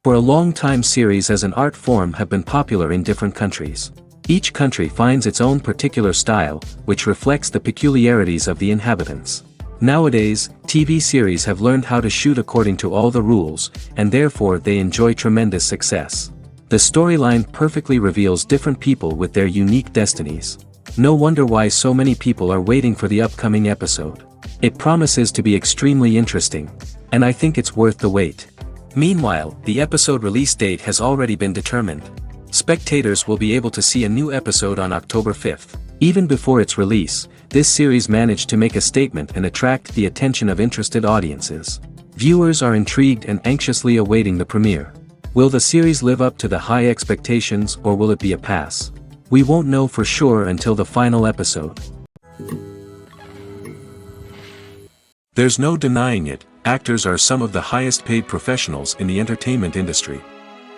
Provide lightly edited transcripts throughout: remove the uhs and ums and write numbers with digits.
For a long time, series as an art form have been popular in different countries. Each country finds its own particular style, which reflects the peculiarities of the inhabitants. Nowadays, TV series have learned how to shoot according to all the rules, and therefore they enjoy tremendous success. The storyline perfectly reveals different people with their unique destinies. No wonder why so many people are waiting for the upcoming episode. It promises to be extremely interesting, and I think it's worth the wait. Meanwhile, the episode release date has already been determined. Spectators will be able to see a new episode on October 5th. Even before its release, this series managed to make a statement and attract the attention of interested audiences. Viewers are intrigued and anxiously awaiting the premiere. Will the series live up to the high expectations, or will it be a pass? We won't know for sure until the final episode. There's no denying it, actors are some of the highest paid professionals in the entertainment industry.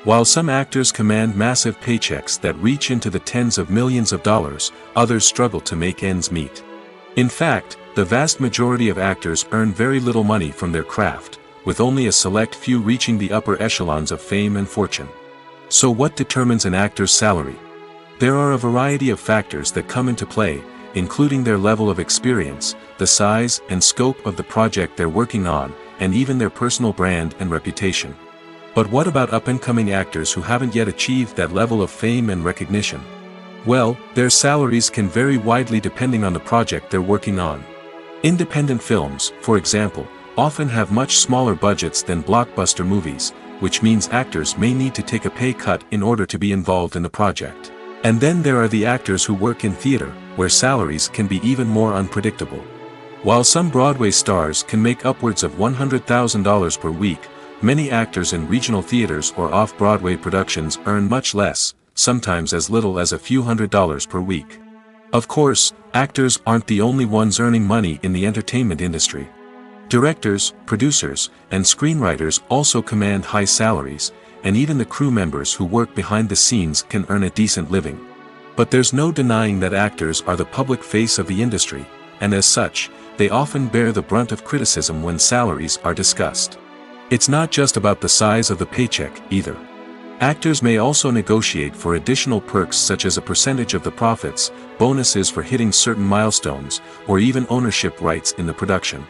While some actors command massive paychecks that reach into the tens of millions of dollars, others struggle to make ends meet. In fact, the vast majority of actors earn very little money from their craft, with only a select few reaching the upper echelons of fame and fortune. So what determines an actor's salary? There are a variety of factors that come into play, including their level of experience, the size and scope of the project they're working on, and even their personal brand and reputation. But what about up-and-coming actors who haven't yet achieved that level of fame and recognition? Well, their salaries can vary widely depending on the project they're working on. Independent films, for example, often have much smaller budgets than blockbuster movies, which means actors may need to take a pay cut in order to be involved in the project. And then there are the actors who work in theater, where salaries can be even more unpredictable. While some Broadway stars can make upwards of $100,000 per week, many actors in regional theaters or off-Broadway productions earn much less, sometimes as little as a few $100s per week. Of course, actors aren't the only ones earning money in the entertainment industry. Directors, producers, and screenwriters also command high salaries, and even the crew members who work behind the scenes can earn a decent living. But there's no denying that actors are the public face of the industry, and as such, they often bear the brunt of criticism when salaries are discussed. It's not just about the size of the paycheck, either. Actors may also negotiate for additional perks such as a percentage of the profits, bonuses for hitting certain milestones, or even ownership rights in the production.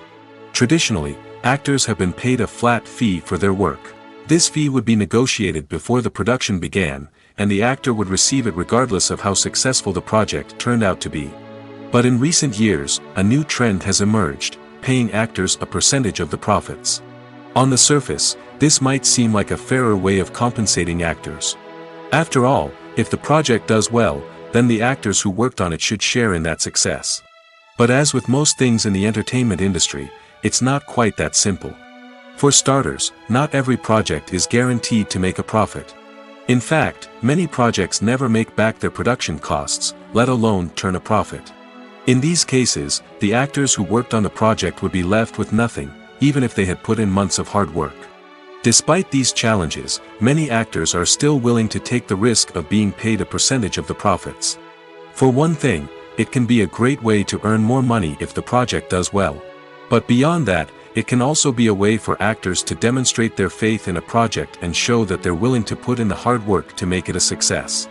Traditionally, actors have been paid a flat fee for their work. This fee would be negotiated before the production began, and the actor would receive it regardless of how successful the project turned out to be. But in recent years, a new trend has emerged, paying actors a percentage of the profits. On the surface, this might seem like a fairer way of compensating actors. After all, if the project does well, then the actors who worked on it should share in that success. But as with most things in the entertainment industry, it's not quite that simple. For starters, not every project is guaranteed to make a profit. In fact, many projects never make back their production costs, let alone turn a profit. In these cases, the actors who worked on the project would be left with nothing, even if they had put in months of hard work. Despite these challenges, many actors are still willing to take the risk of being paid a percentage of the profits. For one thing, it can be a great way to earn more money if the project does well. But beyond that, it can also be a way for actors to demonstrate their faith in a project and show that they're willing to put in the hard work to make it a success.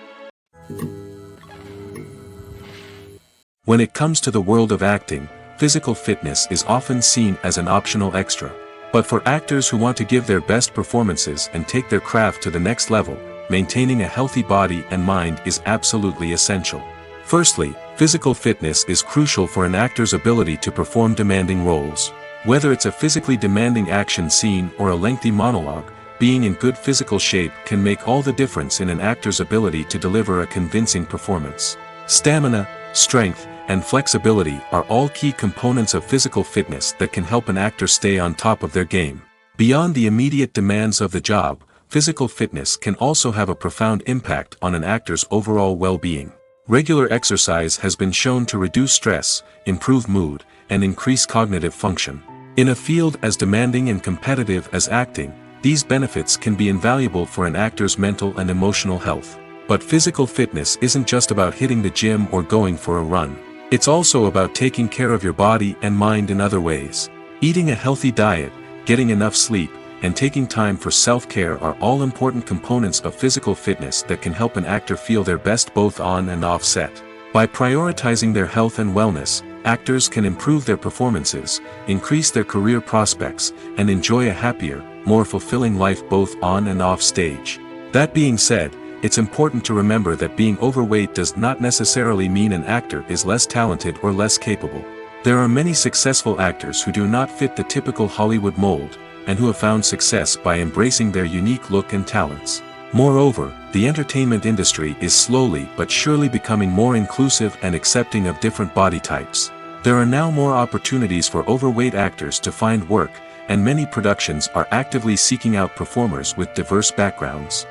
When it comes to the world of acting, physical fitness is often seen as an optional extra. But for actors who want to give their best performances and take their craft to the next level, maintaining a healthy body and mind is absolutely essential. Firstly, physical fitness is crucial for an actor's ability to perform demanding roles. Whether it's a physically demanding action scene or a lengthy monologue, being in good physical shape can make all the difference in an actor's ability to deliver a convincing performance. Stamina, strength, and flexibility are all key components of physical fitness that can help an actor stay on top of their game. Beyond the immediate demands of the job, physical fitness can also have a profound impact on an actor's overall well-being. Regular exercise has been shown to reduce stress, improve mood, and increase cognitive function. In a field as demanding and competitive as acting, these benefits can be invaluable for an actor's mental and emotional health. But physical fitness isn't just about hitting the gym or going for a run. It's also about taking care of your body and mind in other ways. Eating a healthy diet, getting enough sleep, and taking time for self-care are all important components of physical fitness that can help an actor feel their best both on and off set. By prioritizing their health and wellness, actors can improve their performances, increase their career prospects, and enjoy a happier, more fulfilling life both on and off stage. That being said, it's important to remember that being overweight does not necessarily mean an actor is less talented or less capable. There are many successful actors who do not fit the typical Hollywood mold, and who have found success by embracing their unique look and talents. Moreover, the entertainment industry is slowly but surely becoming more inclusive and accepting of different body types. There are now more opportunities for overweight actors to find work, and many productions are actively seeking out performers with diverse backgrounds.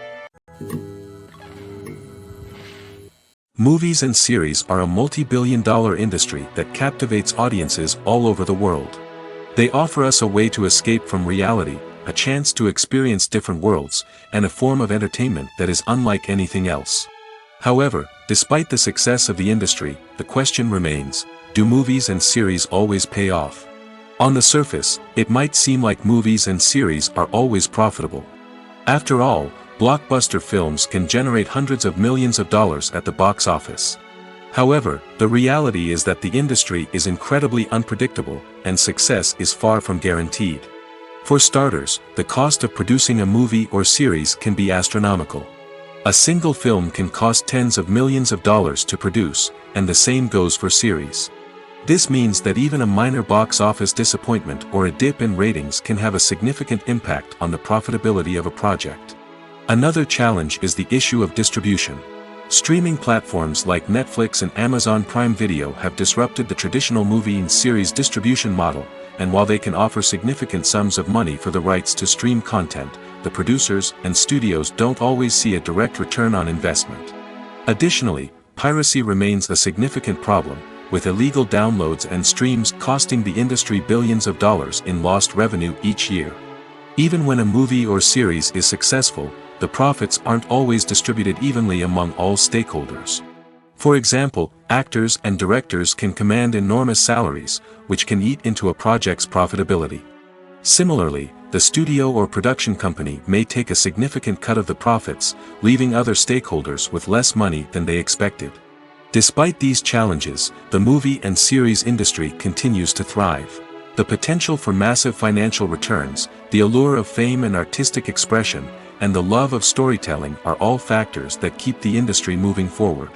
Movies and series are a multi-billion-dollar industry that captivates audiences all over the world. They offer us a way to escape from reality, a chance to experience different worlds, and a form of entertainment that is unlike anything else. However, despite the success of the industry, the question remains, do movies and series always pay off? On the surface, it might seem like movies and series are always profitable. After all, blockbuster films can generate hundreds of millions of dollars at the box office. However, the reality is that the industry is incredibly unpredictable, and success is far from guaranteed. For starters, the cost of producing a movie or series can be astronomical. A single film can cost tens of millions of dollars to produce, and the same goes for series. This means that even a minor box office disappointment or a dip in ratings can have a significant impact on the profitability of a project. Another challenge is the issue of distribution. Streaming platforms like Netflix and Amazon Prime Video have disrupted the traditional movie and series distribution model, and while they can offer significant sums of money for the rights to stream content, the producers and studios don't always see a direct return on investment. Additionally, piracy remains a significant problem, with illegal downloads and streams costing the industry billions of dollars in lost revenue each year. Even when a movie or series is successful, the profits aren't always distributed evenly among all stakeholders. For example, actors and directors can command enormous salaries, which can eat into a project's profitability. Similarly, the studio or production company may take a significant cut of the profits, leaving other stakeholders with less money than they expected. Despite these challenges, the movie and series industry continues to thrive. The potential for massive financial returns, the allure of fame and artistic expression, and the love of storytelling are all factors that keep the industry moving forward.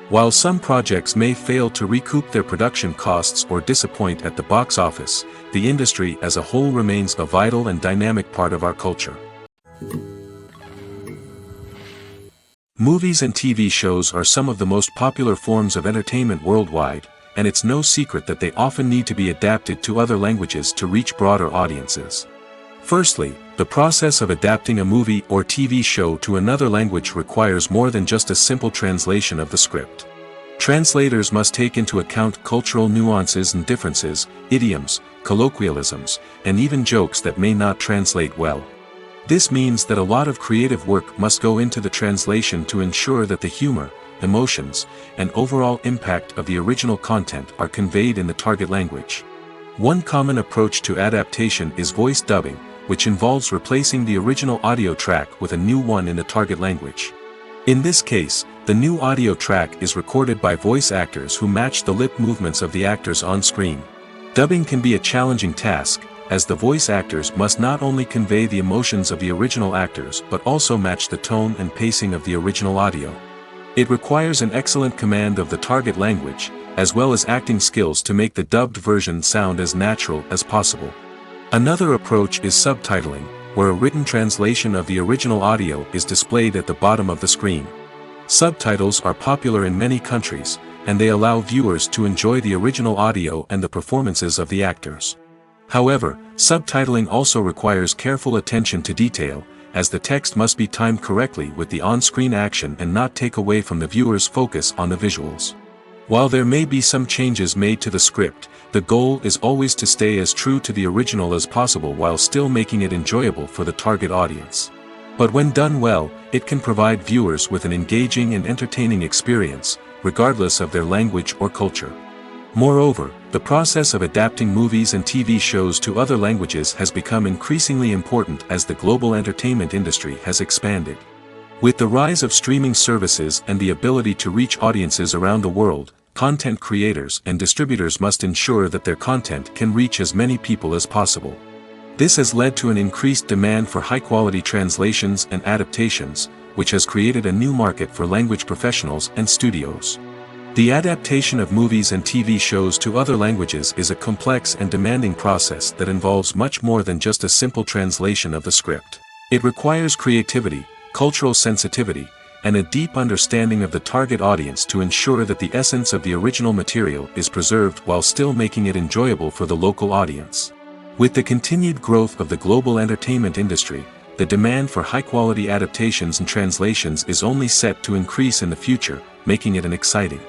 While some projects may fail to recoup their production costs or disappoint at the box office, the industry as a whole remains a vital and dynamic part of our culture. Movies and TV shows are some of the most popular forms of entertainment worldwide, and it's no secret that they often need to be adapted to other languages to reach broader audiences. Firstly, the process of adapting a movie or TV show to another language requires more than just a simple translation of the script. Translators must take into account cultural nuances and differences, idioms, colloquialisms, and even jokes that may not translate well. This means that a lot of creative work must go into the translation to ensure that the humor, emotions, and overall impact of the original content are conveyed in the target language. One common approach to adaptation is voice dubbing, which involves replacing the original audio track with a new one in the target language. In this case, the new audio track is recorded by voice actors who match the lip movements of the actors on screen. Dubbing can be a challenging task, as the voice actors must not only convey the emotions of the original actors but also match the tone and pacing of the original audio. It requires an excellent command of the target language, as well as acting skills to make the dubbed version sound as natural as possible. Another approach is subtitling, where a written translation of the original audio is displayed at the bottom of the screen. Subtitles are popular in many countries, and they allow viewers to enjoy the original audio and the performances of the actors. However, subtitling also requires careful attention to detail, as the text must be timed correctly with the on-screen action and not take away from the viewer's focus on the visuals. While there may be some changes made to the script, the goal is always to stay as true to the original as possible while still making it enjoyable for the target audience. But when done well, it can provide viewers with an engaging and entertaining experience, regardless of their language or culture. Moreover, the process of adapting movies and TV shows to other languages has become increasingly important as the global entertainment industry has expanded. With the rise of streaming services and the ability to reach audiences around the world, content creators and distributors must ensure that their content can reach as many people as possible. This has led to an increased demand for high-quality translations and adaptations, which has created a new market for language professionals and studios. The adaptation of movies and TV shows to other languages is a complex and demanding process that involves much more than just a simple translation of the script. It requires creativity, cultural sensitivity, and a deep understanding of the target audience to ensure that the essence of the original material is preserved while still making it enjoyable for the local audience. With the continued growth of the global entertainment industry, the demand for high-quality adaptations and translations is only set to increase in the future, making it exciting.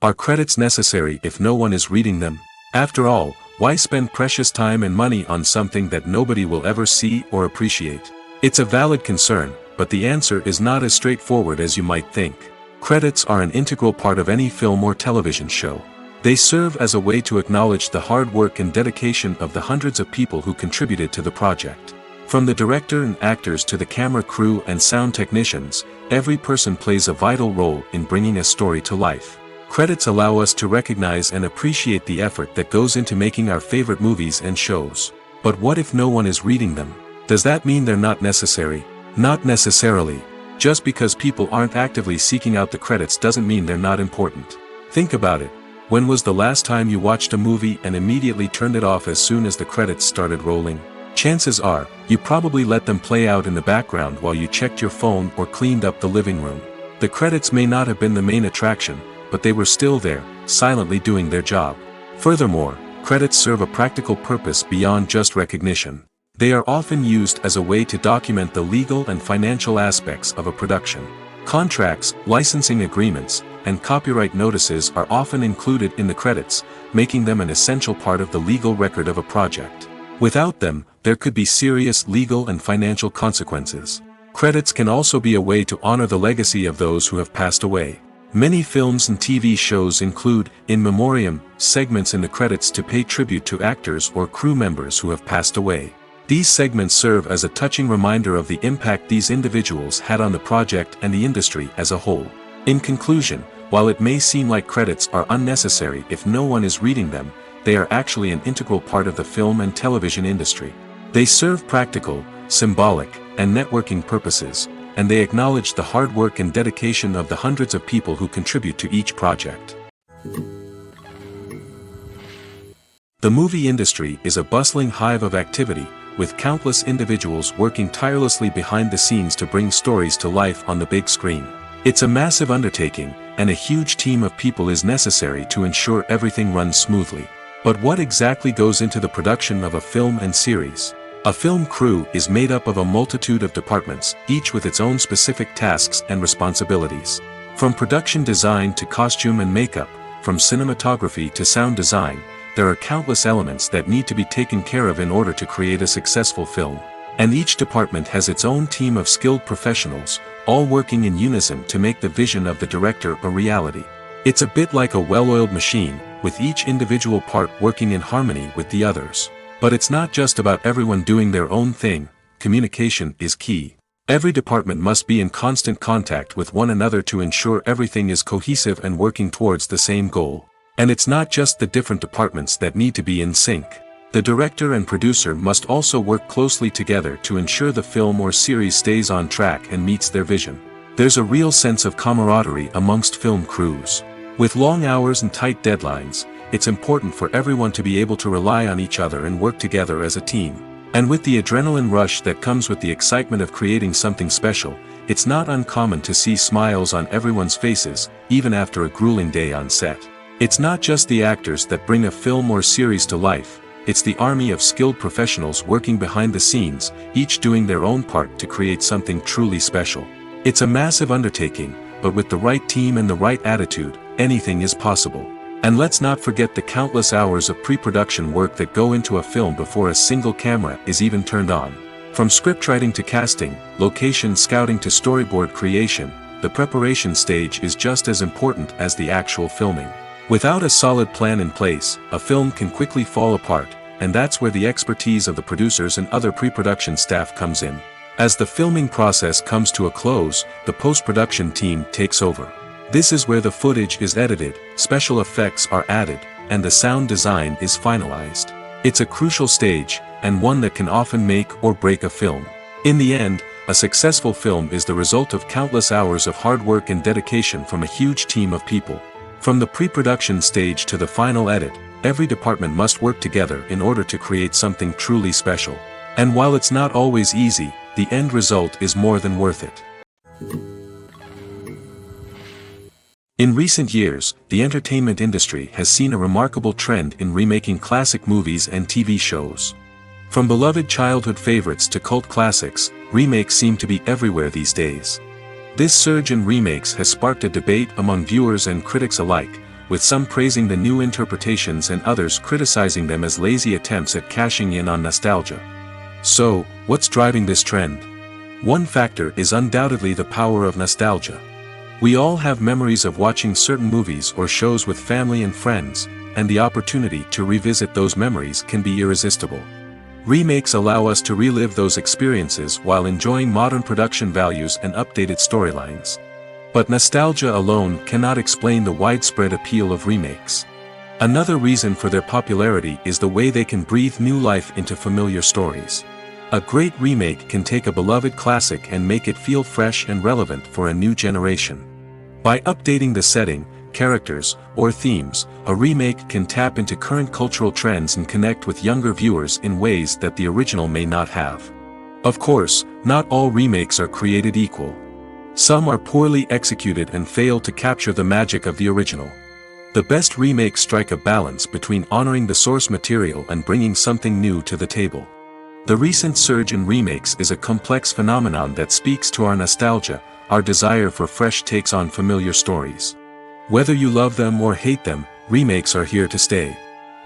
Are credits necessary if no one is reading them? After all, why spend precious time and money on something that nobody will ever see or appreciate? It's a valid concern, but the answer is not as straightforward as you might think. Credits are an integral part of any film or television show. They serve as a way to acknowledge the hard work and dedication of the hundreds of people who contributed to the project. From the director and actors to the camera crew and sound technicians, every person plays a vital role in bringing a story to life. Credits allow us to recognize and appreciate the effort that goes into making our favorite movies and shows. But what if no one is reading them? Does that mean they're not necessary? Not necessarily. Just because people aren't actively seeking out the credits doesn't mean they're not important. Think about it. When was the last time you watched a movie and immediately turned it off as soon as the credits started rolling? Chances are, you probably let them play out in the background while you checked your phone or cleaned up the living room. The credits may not have been the main attraction, but they were still there, silently doing their job. Furthermore, credits serve a practical purpose beyond just recognition. They are often used as a way to document the legal and financial aspects of a production. Contracts, licensing agreements, and copyright notices are often included in the credits, making them an essential part of the legal record of a project. Without them, there could be serious legal and financial consequences. Credits can also be a way to honor the legacy of those who have passed away. Many films and TV shows include, in memoriam, segments in the credits to pay tribute to actors or crew members who have passed away. These segments serve as a touching reminder of the impact these individuals had on the project and the industry as a whole. In conclusion, while it may seem like credits are unnecessary if no one is reading them, they are actually an integral part of the film and television industry. They serve practical, symbolic, and networking purposes, and they acknowledge the hard work and dedication of the hundreds of people who contribute to each project. The movie industry is a bustling hive of activity, with countless individuals working tirelessly behind the scenes to bring stories to life on the big screen. It's a massive undertaking, and a huge team of people is necessary to ensure everything runs smoothly. But what exactly goes into the production of a film and series? A film crew is made up of a multitude of departments, each with its own specific tasks and responsibilities. From production design to costume and makeup, from cinematography to sound design, there are countless elements that need to be taken care of in order to create a successful film. And each department has its own team of skilled professionals, all working in unison to make the vision of the director a reality. It's a bit like a well-oiled machine, with each individual part working in harmony with the others. But it's not just about everyone doing their own thing. Communication is key. Every department must be in constant contact with one another to ensure everything is cohesive and working towards the same goal. And it's not just the different departments that need to be in sync. The director and producer must also work closely together to ensure the film or series stays on track and meets their vision. There's a real sense of camaraderie amongst film crews. With long hours and tight deadlines, it's important for everyone to be able to rely on each other and work together as a team. And with the adrenaline rush that comes with the excitement of creating something special, it's not uncommon to see smiles on everyone's faces, even after a grueling day on set. It's not just the actors that bring a film or series to life, it's the army of skilled professionals working behind the scenes, each doing their own part to create something truly special. It's a massive undertaking, but with the right team and the right attitude, anything is possible. And let's not forget the countless hours of pre-production work that go into a film before a single camera is even turned on. From scriptwriting to casting, location scouting to storyboard creation, the preparation stage is just as important as the actual filming. Without a solid plan in place, a film can quickly fall apart, and that's where the expertise of the producers and other pre-production staff comes in. As the filming process comes to a close, the post-production team takes over. This is where the footage is edited, special effects are added, and the sound design is finalized. It's a crucial stage, and one that can often make or break a film. In the end, a successful film is the result of countless hours of hard work and dedication from a huge team of people. From the pre-production stage to the final edit, every department must work together in order to create something truly special. And while it's not always easy, the end result is more than worth it. In recent years, the entertainment industry has seen a remarkable trend in remaking classic movies and TV shows. From beloved childhood favorites to cult classics, remakes seem to be everywhere these days. This surge in remakes has sparked a debate among viewers and critics alike, with some praising the new interpretations and others criticizing them as lazy attempts at cashing in on nostalgia. So, what's driving this trend? One factor is undoubtedly the power of nostalgia. We all have memories of watching certain movies or shows with family and friends, and the opportunity to revisit those memories can be irresistible. Remakes allow us to relive those experiences while enjoying modern production values and updated storylines. But nostalgia alone cannot explain the widespread appeal of remakes. Another reason for their popularity is the way they can breathe new life into familiar stories. A great remake can take a beloved classic and make it feel fresh and relevant for a new generation. By updating the setting, characters, or themes, a remake can tap into current cultural trends and connect with younger viewers in ways that the original may not have. Of course, not all remakes are created equal. Some are poorly executed and fail to capture the magic of the original. The best remakes strike a balance between honoring the source material and bringing something new to the table. The recent surge in remakes is a complex phenomenon that speaks to our nostalgia, our desire for fresh takes on familiar stories. Whether you love them or hate them, remakes are here to stay.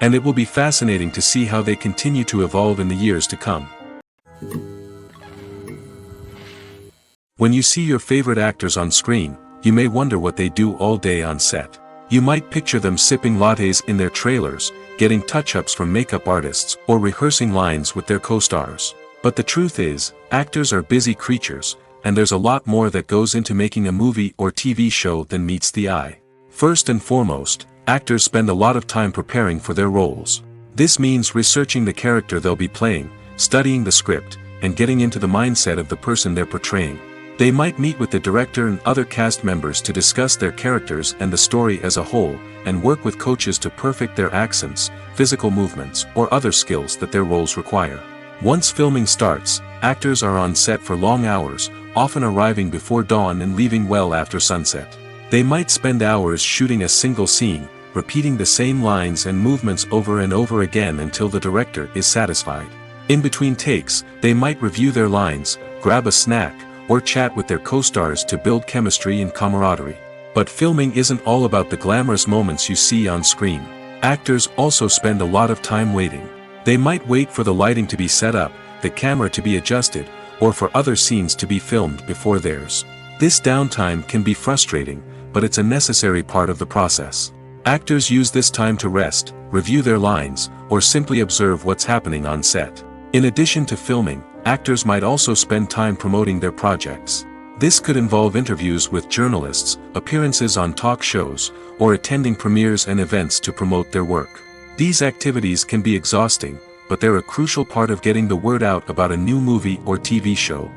And it will be fascinating to see how they continue to evolve in the years to come. When you see your favorite actors on screen, you may wonder what they do all day on set. You might picture them sipping lattes in their trailers, getting touch-ups from makeup artists, or rehearsing lines with their co-stars. But the truth is, actors are busy creatures, and there's a lot more that goes into making a movie or TV show than meets the eye. First and foremost, actors spend a lot of time preparing for their roles. This means researching the character they'll be playing, studying the script, and getting into the mindset of the person they're portraying. They might meet with the director and other cast members to discuss their characters and the story as a whole, and work with coaches to perfect their accents, physical movements, or other skills that their roles require. Once filming starts, actors are on set for long hours, often arriving before dawn and leaving well after sunset. They might spend hours shooting a single scene, repeating the same lines and movements over and over again until the director is satisfied. In between takes, they might review their lines, grab a snack, or chat with their co-stars to build chemistry and camaraderie. But filming isn't all about the glamorous moments you see on screen. Actors also spend a lot of time waiting. They might wait for the lighting to be set up, the camera to be adjusted, or for other scenes to be filmed before theirs. This downtime can be frustrating, but it's a necessary part of the process. Actors use this time to rest, review their lines, or simply observe what's happening on set. In addition to filming, actors might also spend time promoting their projects. This could involve interviews with journalists, appearances on talk shows, or attending premieres and events to promote their work. These activities can be exhausting, but they're a crucial part of getting the word out about a new movie or TV show.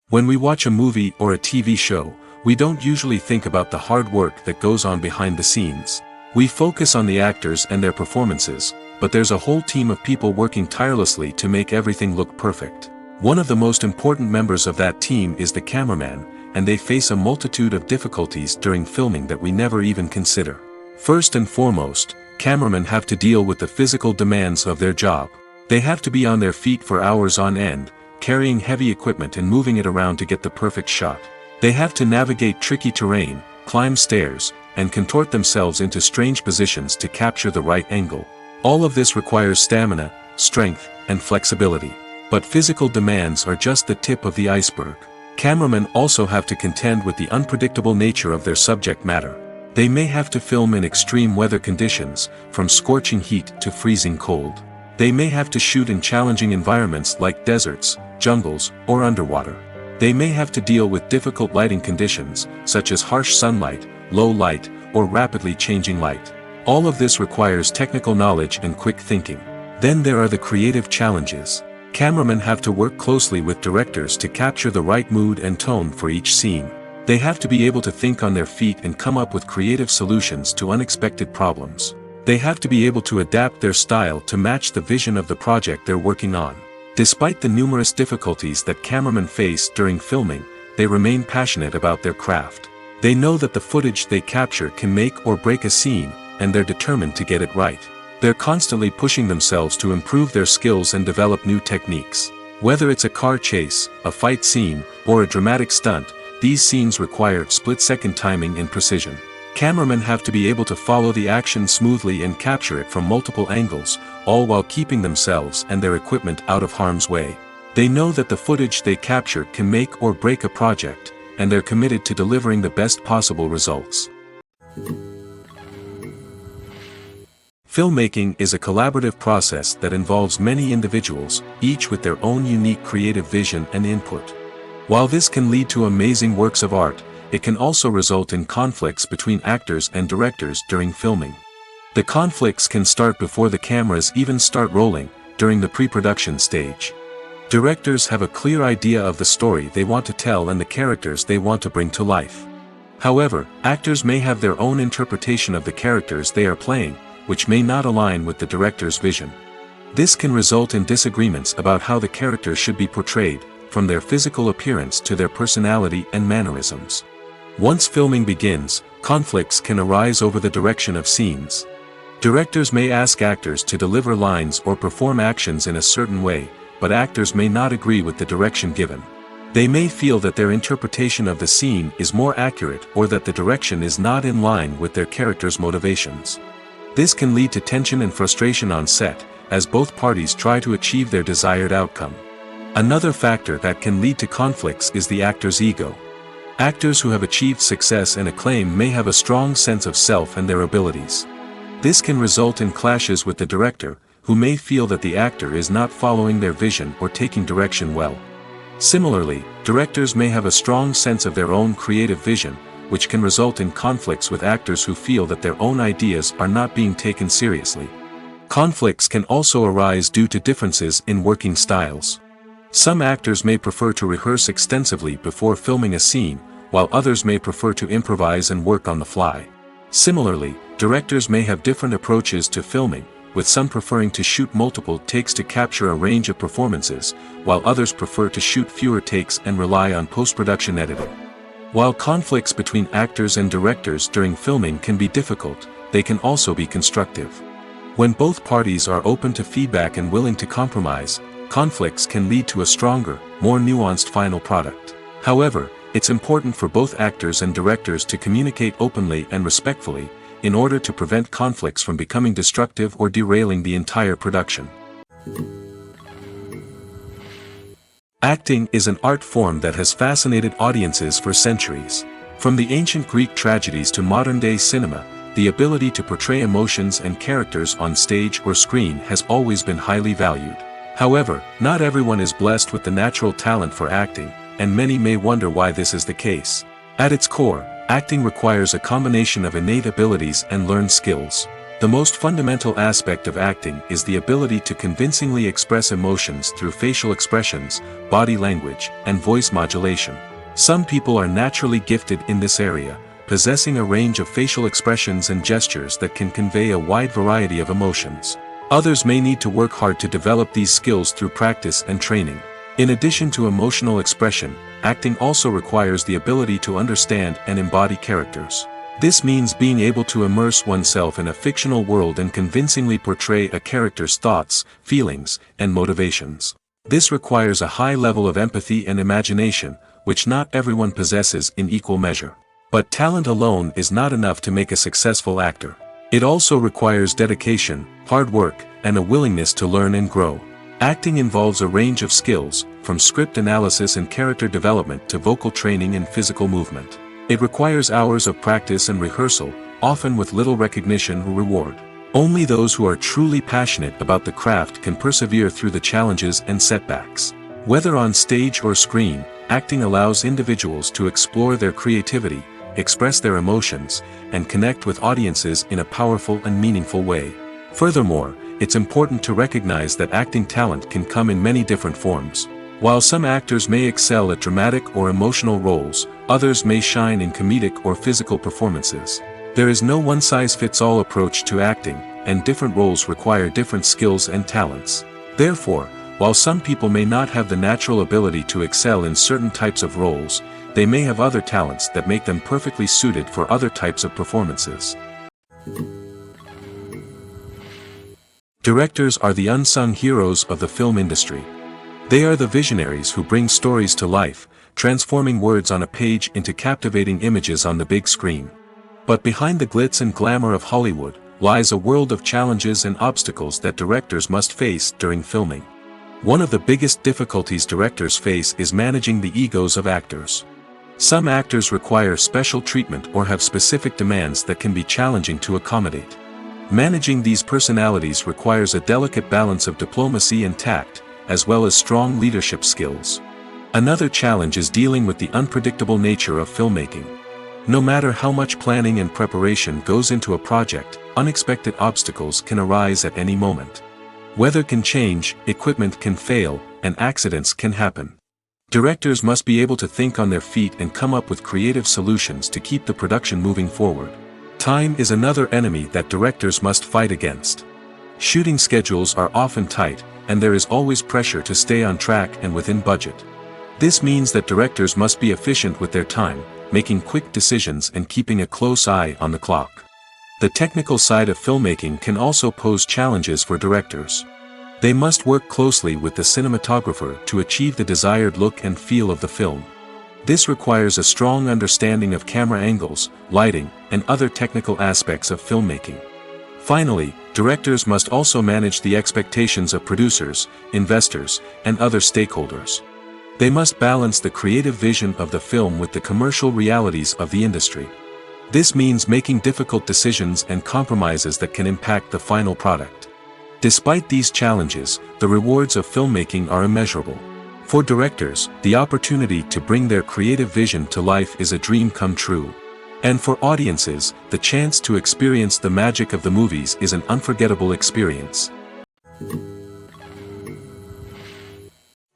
When we watch a movie or a TV show, we don't usually think about the hard work that goes on behind the scenes. We focus on the actors and their performances, but there's a whole team of people working tirelessly to make everything look perfect. One of the most important members of that team is the cameraman, and they face a multitude of difficulties during filming that we never even consider. First and foremost, cameramen have to deal with the physical demands of their job. They have to be on their feet for hours on end, carrying heavy equipment and moving it around to get the perfect shot. They have to navigate tricky terrain, climb stairs, and contort themselves into strange positions to capture the right angle. All of this requires stamina, strength, and flexibility. But physical demands are just the tip of the iceberg. Cameramen also have to contend with the unpredictable nature of their subject matter. They may have to film in extreme weather conditions, from scorching heat to freezing cold. They may have to shoot in challenging environments like deserts, jungles, or underwater. They may have to deal with difficult lighting conditions, such as harsh sunlight, low light, or rapidly changing light. All of this requires technical knowledge and quick thinking. Then there are the creative challenges. Cameramen have to work closely with directors to capture the right mood and tone for each scene. They have to be able to think on their feet and come up with creative solutions to unexpected problems. They have to be able to adapt their style to match the vision of the project they're working on. Despite the numerous difficulties that cameramen face during filming, they remain passionate about their craft. They know that the footage they capture can make or break a scene, and they're determined to get it right. They're constantly pushing themselves to improve their skills and develop new techniques. Whether it's a car chase, a fight scene, or a dramatic stunt, these scenes require split-second timing and precision. Cameramen have to be able to follow the action smoothly and capture it from multiple angles, all while keeping themselves and their equipment out of harm's way. They know that the footage they capture can make or break a project, and they're committed to delivering the best possible results. Filmmaking is a collaborative process that involves many individuals, each with their own unique creative vision and input. While this can lead to amazing works of art, it can also result in conflicts between actors and directors during filming. The conflicts can start before the cameras even start rolling, during the pre-production stage. Directors have a clear idea of the story they want to tell and the characters they want to bring to life. However, actors may have their own interpretation of the characters they are playing, which may not align with the director's vision. This can result in disagreements about how the characters should be portrayed, from their physical appearance to their personality and mannerisms. Once filming begins, conflicts can arise over the direction of scenes. Directors may ask actors to deliver lines or perform actions in a certain way, but actors may not agree with the direction given. They may feel that their interpretation of the scene is more accurate or that the direction is not in line with their character's motivations. This can lead to tension and frustration on set, as both parties try to achieve their desired outcome. Another factor that can lead to conflicts is the actor's ego. Actors who have achieved success and acclaim may have a strong sense of self and their abilities. This can result in clashes with the director, who may feel that the actor is not following their vision or taking direction well. Similarly, directors may have a strong sense of their own creative vision, which can result in conflicts with actors who feel that their own ideas are not being taken seriously. Conflicts can also arise due to differences in working styles. Some actors may prefer to rehearse extensively before filming a scene, while others may prefer to improvise and work on the fly. Similarly, directors may have different approaches to filming, with some preferring to shoot multiple takes to capture a range of performances, while others prefer to shoot fewer takes and rely on post-production editing. While conflicts between actors and directors during filming can be difficult, they can also be constructive. When both parties are open to feedback and willing to compromise, conflicts can lead to a stronger, more nuanced final product. However, it's important for both actors and directors to communicate openly and respectfully, in order to prevent conflicts from becoming destructive or derailing the entire production. Acting is an art form that has fascinated audiences for centuries. From the ancient Greek tragedies to modern-day cinema, the ability to portray emotions and characters on stage or screen has always been highly valued. However, not everyone is blessed with the natural talent for acting, and many may wonder why this is the case. At its core, acting requires a combination of innate abilities and learned skills. The most fundamental aspect of acting is the ability to convincingly express emotions through facial expressions, body language, and voice modulation. Some people are naturally gifted in this area, possessing a range of facial expressions and gestures that can convey a wide variety of emotions. Others may need to work hard to develop these skills through practice and training. In addition to emotional expression, acting also requires the ability to understand and embody characters. This means being able to immerse oneself in a fictional world and convincingly portray a character's thoughts, feelings, and motivations. This requires a high level of empathy and imagination, which not everyone possesses in equal measure. But talent alone is not enough to make a successful actor. It also requires dedication, hard work, and a willingness to learn and grow. Acting involves a range of skills, from script analysis and character development to vocal training and physical movement. It requires hours of practice and rehearsal, often with little recognition or reward. Only those who are truly passionate about the craft can persevere through the challenges and setbacks. Whether on stage or screen, acting allows individuals to explore their creativity, express their emotions, and connect with audiences in a powerful and meaningful way. Furthermore, it's important to recognize that acting talent can come in many different forms. While some actors may excel at dramatic or emotional roles, others may shine in comedic or physical performances. There is no one-size-fits-all approach to acting, and different roles require different skills and talents. Therefore, while some people may not have the natural ability to excel in certain types of roles, they may have other talents that make them perfectly suited for other types of performances. Directors are the unsung heroes of the film industry. They are the visionaries who bring stories to life, transforming words on a page into captivating images on the big screen. But behind the glitz and glamour of Hollywood, lies a world of challenges and obstacles that directors must face during filming. One of the biggest difficulties directors face is managing the egos of actors. Some actors require special treatment or have specific demands that can be challenging to accommodate. Managing these personalities requires a delicate balance of diplomacy and tact, as well as strong leadership skills. Another challenge is dealing with the unpredictable nature of filmmaking. No matter how much planning and preparation goes into a project, unexpected obstacles can arise at any moment. Weather can change, equipment can fail, and accidents can happen. Directors must be able to think on their feet and come up with creative solutions to keep the production moving forward. Time is another enemy that directors must fight against. Shooting schedules are often tight, and there is always pressure to stay on track and within budget. This means that directors must be efficient with their time, making quick decisions and keeping a close eye on the clock. The technical side of filmmaking can also pose challenges for directors. They must work closely with the cinematographer to achieve the desired look and feel of the film. This requires a strong understanding of camera angles, lighting, and other technical aspects of filmmaking. Finally, directors must also manage the expectations of producers, investors, and other stakeholders. They must balance the creative vision of the film with the commercial realities of the industry. This means making difficult decisions and compromises that can impact the final product. Despite these challenges, the rewards of filmmaking are immeasurable. For directors, the opportunity to bring their creative vision to life is a dream come true. And for audiences, the chance to experience the magic of the movies is an unforgettable experience.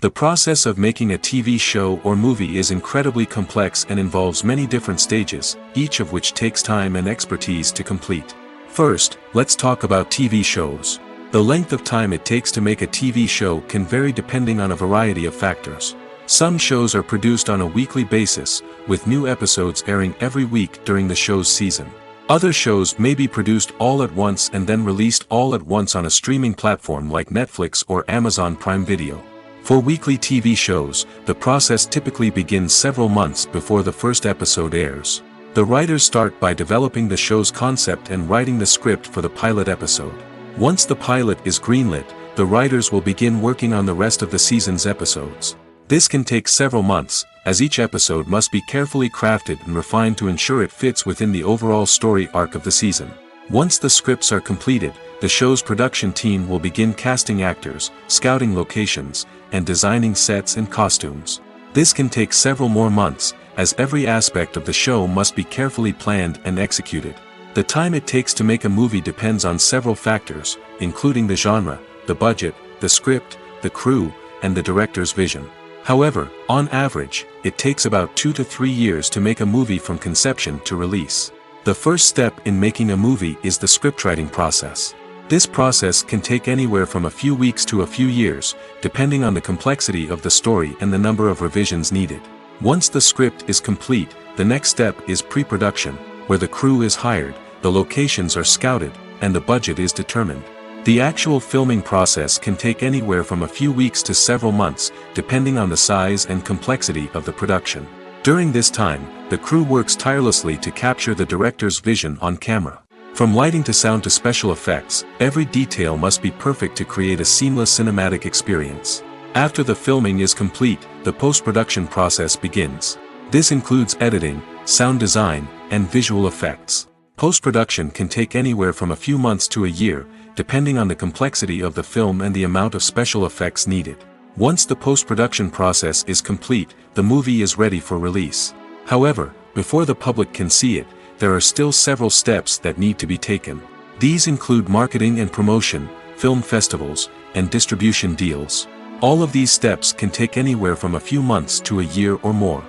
The process of making a TV show or movie is incredibly complex and involves many different stages, each of which takes time and expertise to complete. First, let's talk about TV shows. The length of time it takes to make a TV show can vary depending on a variety of factors. Some shows are produced on a weekly basis, with new episodes airing every week during the show's season. Other shows may be produced all at once and then released all at once on a streaming platform like Netflix or Amazon Prime Video. For weekly TV shows, the process typically begins several months before the first episode airs. The writers start by developing the show's concept and writing the script for the pilot episode. Once the pilot is greenlit, the writers will begin working on the rest of the season's episodes. This can take several months, as each episode must be carefully crafted and refined to ensure it fits within the overall story arc of the season. Once the scripts are completed, the show's production team will begin casting actors, scouting locations, and designing sets and costumes. This can take several more months, as every aspect of the show must be carefully planned and executed. The time it takes to make a movie depends on several factors, including the genre, the budget, the script, the crew, and the director's vision. However, on average, it takes about 2 to 3 years to make a movie from conception to release. The first step in making a movie is the scriptwriting process. This process can take anywhere from a few weeks to a few years, depending on the complexity of the story and the number of revisions needed. Once the script is complete, the next step is pre-production, where the crew is hired, the locations are scouted, and the budget is determined. The actual filming process can take anywhere from a few weeks to several months, depending on the size and complexity of the production. During this time, the crew works tirelessly to capture the director's vision on camera. From lighting to sound to special effects, every detail must be perfect to create a seamless cinematic experience. After the filming is complete, the post-production process begins. This includes editing, sound design, and visual effects. Post-production can take anywhere from a few months to a year, depending on the complexity of the film and the amount of special effects needed. Once the post-production process is complete, the movie is ready for release. However, before the public can see it, there are still several steps that need to be taken. These include marketing and promotion, film festivals, and distribution deals. All of these steps can take anywhere from a few months to a year or more.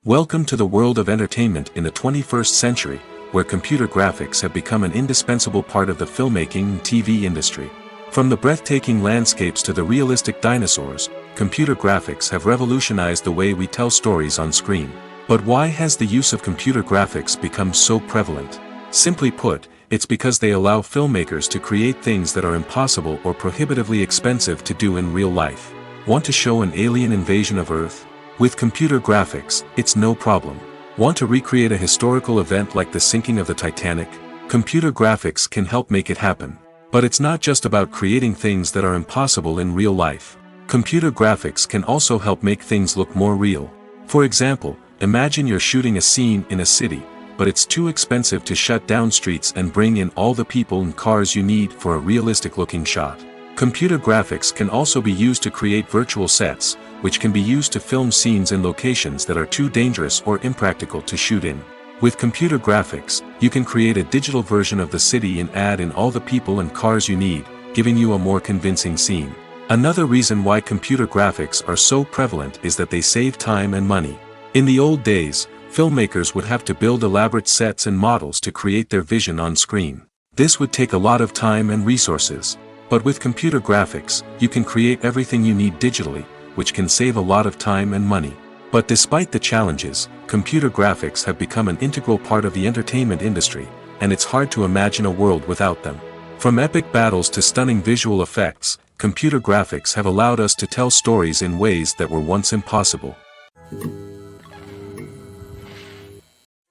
Welcome to the world of entertainment in the 21st century, where computer graphics have become an indispensable part of the filmmaking and TV industry. From the breathtaking landscapes to the realistic dinosaurs, computer graphics have revolutionized the way we tell stories on screen. But why has the use of computer graphics become so prevalent? Simply put, it's because they allow filmmakers to create things that are impossible or prohibitively expensive to do in real life. Want to show an alien invasion of Earth? With computer graphics, it's no problem. Want to recreate a historical event like the sinking of the Titanic? Computer graphics can help make it happen. But it's not just about creating things that are impossible in real life. Computer graphics can also help make things look more real. For example, imagine you're shooting a scene in a city, but it's too expensive to shut down streets and bring in all the people and cars you need for a realistic-looking shot. Computer graphics can also be used to create virtual sets, which can be used to film scenes in locations that are too dangerous or impractical to shoot in. With computer graphics, you can create a digital version of the city and add in all the people and cars you need, giving you a more convincing scene. Another reason why computer graphics are so prevalent is that they save time and money. In the old days, filmmakers would have to build elaborate sets and models to create their vision on screen. This would take a lot of time and resources. But with computer graphics, you can create everything you need digitally, which can save a lot of time and money. But despite the challenges, computer graphics have become an integral part of the entertainment industry, and it's hard to imagine a world without them. From epic battles to stunning visual effects, computer graphics have allowed us to tell stories in ways that were once impossible.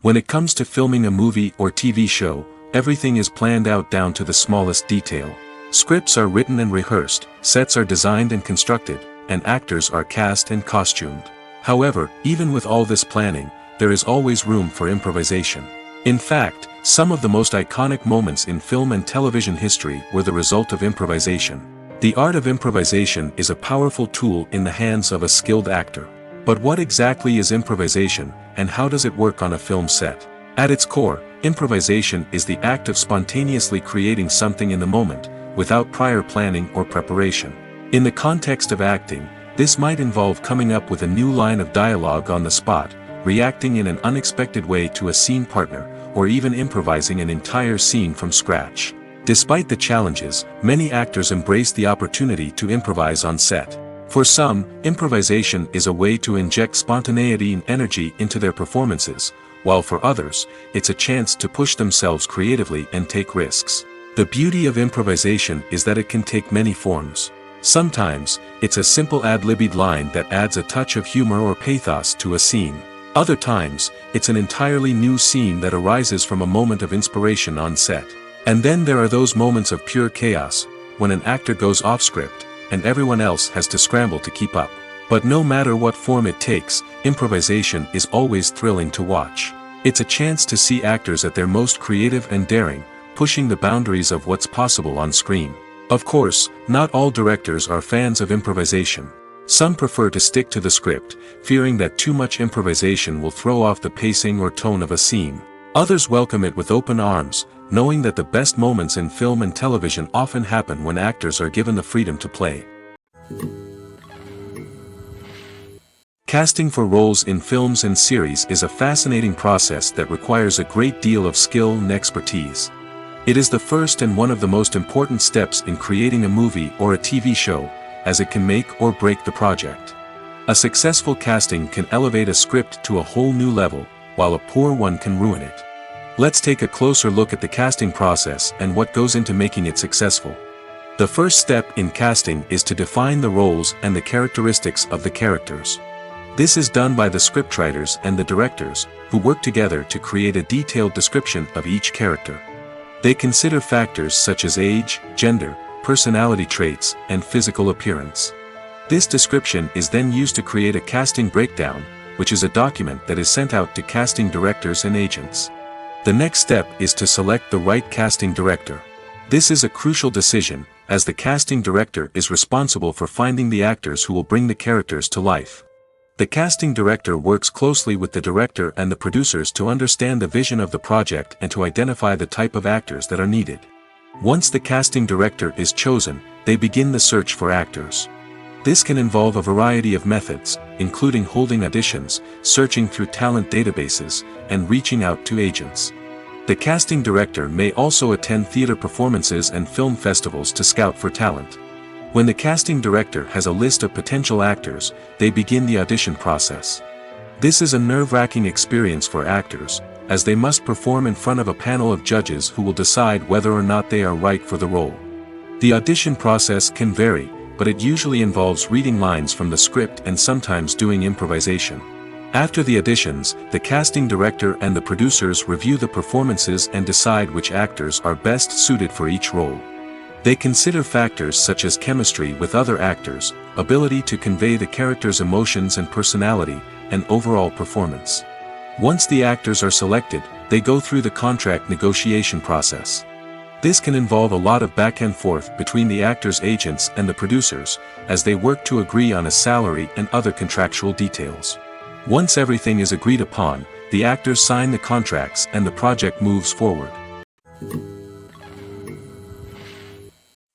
When it comes to filming a movie or TV show, everything is planned out down to the smallest detail. Scripts are written and rehearsed, sets are designed and constructed, and actors are cast and costumed. However, even with all this planning, there is always room for improvisation. In fact, some of the most iconic moments in film and television history were the result of improvisation. The art of improvisation is a powerful tool in the hands of a skilled actor. But what exactly is improvisation, and how does it work on a film set? At its core, improvisation is the act of spontaneously creating something in the moment, without prior planning or preparation. In the context of acting, this might involve coming up with a new line of dialogue on the spot, reacting in an unexpected way to a scene partner, or even improvising an entire scene from scratch. Despite the challenges, many actors embrace the opportunity to improvise on set. For some, improvisation is a way to inject spontaneity and energy into their performances, while for others, it's a chance to push themselves creatively and take risks. The beauty of improvisation is that it can take many forms. Sometimes, it's a simple ad-libbed line that adds a touch of humor or pathos to a scene. Other times, it's an entirely new scene that arises from a moment of inspiration on set. And then there are those moments of pure chaos, when an actor goes off script, and everyone else has to scramble to keep up. But no matter what form it takes, improvisation is always thrilling to watch. It's a chance to see actors at their most creative and daring, pushing the boundaries of what's possible on screen. Of course, not all directors are fans of improvisation. Some prefer to stick to the script, fearing that too much improvisation will throw off the pacing or tone of a scene. Others welcome it with open arms, knowing that the best moments in film and television often happen when actors are given the freedom to play. Casting for roles in films and series is a fascinating process that requires a great deal of skill and expertise. It is the first and one of the most important steps in creating a movie or a TV show, as it can make or break the project. A successful casting can elevate a script to a whole new level, while a poor one can ruin it. Let's take a closer look at the casting process and what goes into making it successful. The first step in casting is to define the roles and the characteristics of the characters. This is done by the scriptwriters and the directors, who work together to create a detailed description of each character. They consider factors such as age, gender, personality traits, and physical appearance. This description is then used to create a casting breakdown, which is a document that is sent out to casting directors and agents. The next step is to select the right casting director. This is a crucial decision, as the casting director is responsible for finding the actors who will bring the characters to life. The casting director works closely with the director and the producers to understand the vision of the project and to identify the type of actors that are needed. Once the casting director is chosen, they begin the search for actors. This can involve a variety of methods, including holding auditions, searching through talent databases, and reaching out to agents. The casting director may also attend theater performances and film festivals to scout for talent. When the casting director has a list of potential actors, they begin the audition process. This is a nerve-wracking experience for actors, as they must perform in front of a panel of judges who will decide whether or not they are right for the role. The audition process can vary, but it usually involves reading lines from the script and sometimes doing improvisation. After the auditions, the casting director and the producers review the performances and decide which actors are best suited for each role. They consider factors such as chemistry with other actors, ability to convey the character's emotions and personality, and overall performance. Once the actors are selected, they go through the contract negotiation process. This can involve a lot of back and forth between the actors' agents and the producers, as they work to agree on a salary and other contractual details. Once everything is agreed upon, the actors sign the contracts and the project moves forward.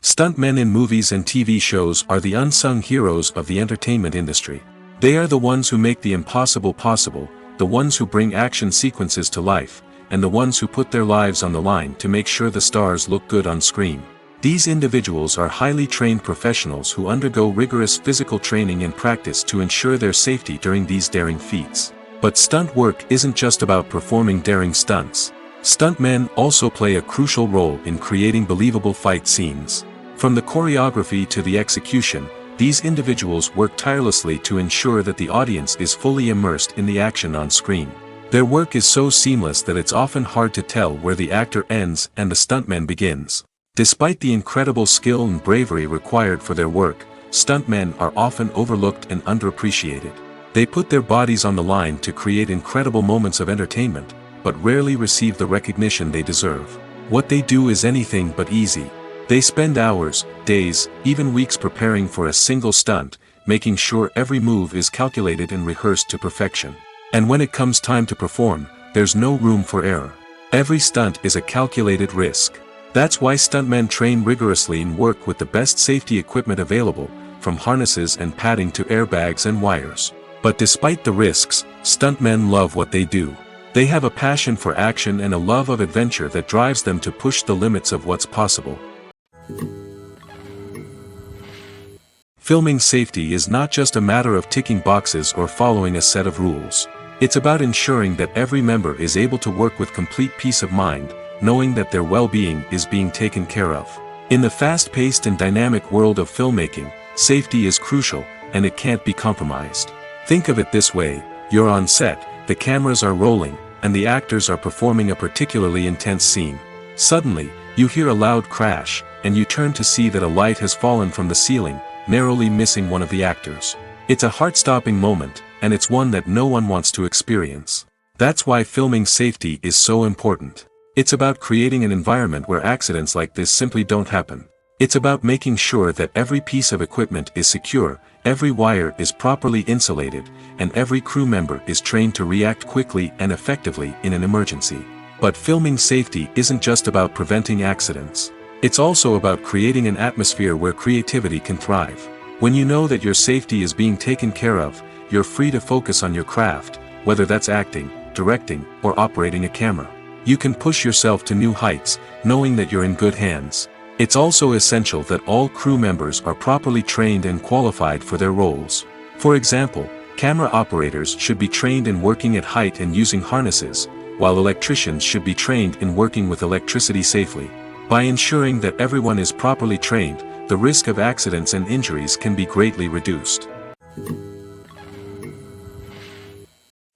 Stuntmen in movies and TV shows are the unsung heroes of the entertainment industry. They are the ones who make the impossible possible, the ones who bring action sequences to life, and the ones who put their lives on the line to make sure the stars look good on screen. These individuals are highly trained professionals who undergo rigorous physical training and practice to ensure their safety during these daring feats. But stunt work isn't just about performing daring stunts. Stuntmen also play a crucial role in creating believable fight scenes. From the choreography to the execution, these individuals work tirelessly to ensure that the audience is fully immersed in the action on screen. Their work is so seamless that it's often hard to tell where the actor ends and the stuntman begins. Despite the incredible skill and bravery required for their work, stuntmen are often overlooked and underappreciated. They put their bodies on the line to create incredible moments of entertainment, but rarely receive the recognition they deserve. What they do is anything but easy. They spend hours, days, even weeks preparing for a single stunt, making sure every move is calculated and rehearsed to perfection. And when it comes time to perform, there's no room for error. Every stunt is a calculated risk. That's why stuntmen train rigorously and work with the best safety equipment available, from harnesses and padding to airbags and wires. But despite the risks, stuntmen love what they do. They have a passion for action and a love of adventure that drives them to push the limits of what's possible. Filming safety is not just a matter of ticking boxes or following a set of rules. It's about ensuring that every member is able to work with complete peace of mind, knowing that their well-being is being taken care of. In the fast-paced and dynamic world of filmmaking, safety is crucial, and it can't be compromised. Think of it this way: you're on set, the cameras are rolling, and the actors are performing a particularly intense scene. Suddenly, you hear a loud crash, and you turn to see that a light has fallen from the ceiling, narrowly missing one of the actors. It's a heart-stopping moment, and it's one that no one wants to experience. That's why filming safety is so important. It's about creating an environment where accidents like this simply don't happen. It's about making sure that every piece of equipment is secure, every wire is properly insulated, and every crew member is trained to react quickly and effectively in an emergency. But filming safety isn't just about preventing accidents. It's also about creating an atmosphere where creativity can thrive. When you know that your safety is being taken care of, you're free to focus on your craft, whether that's acting, directing, or operating a camera. You can push yourself to new heights, knowing that you're in good hands. It's also essential that all crew members are properly trained and qualified for their roles. For example, camera operators should be trained in working at height and using harnesses, while electricians should be trained in working with electricity safely. By ensuring that everyone is properly trained, the risk of accidents and injuries can be greatly reduced.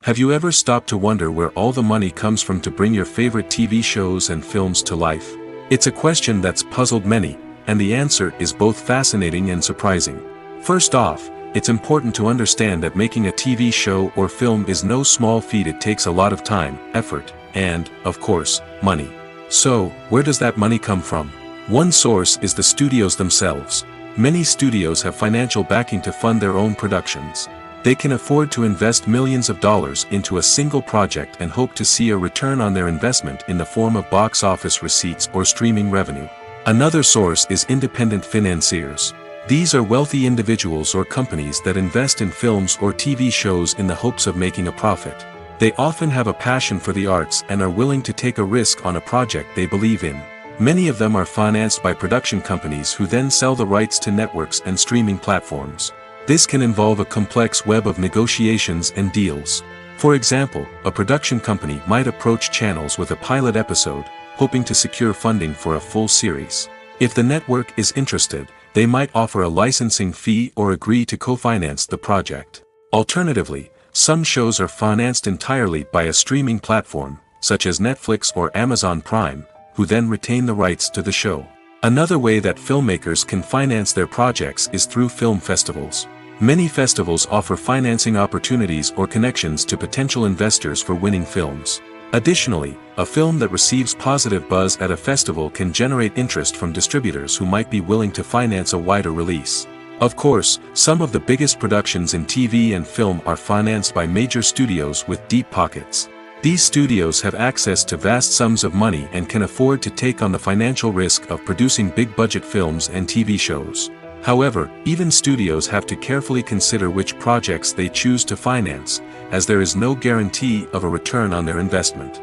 Have you ever stopped to wonder where all the money comes from to bring your favorite TV shows and films to life? It's a question that's puzzled many, and the answer is both fascinating and surprising. First off, it's important to understand that making a TV show or film is no small feat. It takes a lot of time, effort, and, of course, money. So, where does that money come from? One source is the studios themselves. Many studios have financial backing to fund their own productions. They can afford to invest millions of dollars into a single project and hope to see a return on their investment in the form of box office receipts or streaming revenue. Another source is independent financiers. These are wealthy individuals or companies that invest in films or TV shows in the hopes of making a profit. They often have a passion for the arts and are willing to take a risk on a project they believe in. Many of them are financed by production companies who then sell the rights to networks and streaming platforms. This can involve a complex web of negotiations and deals. For example, a production company might approach channels with a pilot episode, hoping to secure funding for a full series. If the network is interested, they might offer a licensing fee or agree to co-finance the project. Alternatively, some shows are financed entirely by a streaming platform, such as Netflix or Amazon Prime, who then retain the rights to the show. Another way that filmmakers can finance their projects is through film festivals. Many festivals offer financing opportunities or connections to potential investors for winning films. Additionally, a film that receives positive buzz at a festival can generate interest from distributors who might be willing to finance a wider release. Of course, some of the biggest productions in TV and film are financed by major studios with deep pockets. These studios have access to vast sums of money and can afford to take on the financial risk of producing big-budget films and TV shows. However, even studios have to carefully consider which projects they choose to finance, as there is no guarantee of a return on their investment.